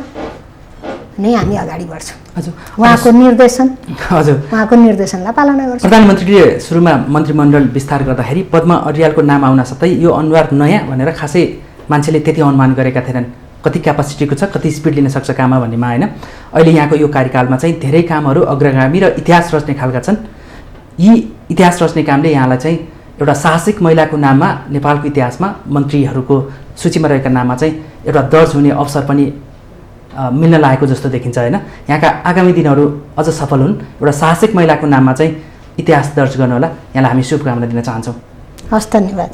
नै हामी अगाडि बढ्छौँ। हजुर, उहाँको निर्देशन हजुर उहाँको निर्देशनलाई पालना गर्छौँ। प्रधानमन्त्रीले सुरुमा मन्त्रीमण्डल विस्तार गर्दाखेरि पद्मा अर्यालको नाम आउन साथै यो अनुहार नयाँ भनेर खासै मान्छेले त्यति अनुमान गरेका थिएनन्। कति क्यापासिटीको छ, कति स्पिड लिन सक्छ काममा भन्नेमा होइन। अहिले यहाँको यो कार्यकालमा चाहिँ धेरै कामहरू अग्रगामी र इतिहास रच्ने खालका छन्। यी इतिहास रच्ने कामले यहाँलाई चाहिँ एउटा साहसिक महिलाको नाममा नेपालको इतिहासमा मन्त्रीहरूको सूचीमा रहेका नाममा चाहिँ एउटा दर्ज हुने अवसर पनि मिल्न लागेको जस्तो देखिन्छ होइन। यहाँका आगामी दिनहरू अझ सफल हुन्, एउटा साहसिक महिलाको नाममा चाहिँ इतिहास दर्ज गर्नुहोला। यहाँलाई हामी शुभकामना दिन चाहन्छौँ। हस्, धन्यवाद।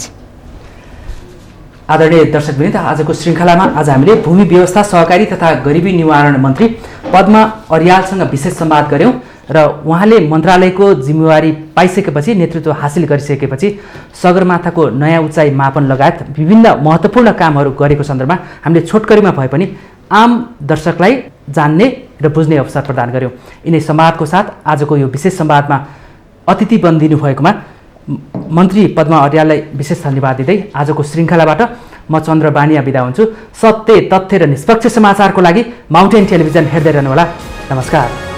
आदरणीय दर्शकवृन्द, आजको श्रृङ्खलामा आज हामीले भूमि व्यवस्था, सहकारी तथा गरिबी निवारण मन्त्री पद्मा अर्यालसँग विशेष संवाद गऱ्यौँ र उहाँले मन्त्रालयको जिम्मेवारी पाइसकेपछि, नेतृत्व हासिल गरिसकेपछि सगरमाथाको नयाँ उचाइ मापन लगायत विभिन्न महत्त्वपूर्ण कामहरू गरेको सन्दर्भमा हामीले छोटकरीमा भए पनि आम दर्शकलाई जान्ने र बुझ्ने अवसर प्रदान गऱ्यौँ। यिनै संवादको साथ आजको यो विशेष संवादमा अतिथि बनिदिनु भएकोमा मन्त्री पद्मा अर्याललाई विशेष धन्यवाद दिँदै आजको श्रृङ्खलाबाट म चन्द्र बानिया बिदा हुन्छु। सत्य, तथ्य र निष्पक्ष समाचारको लागि माउन्टेन टेलिभिजन हेर्दै रहनुहोला। नमस्कार।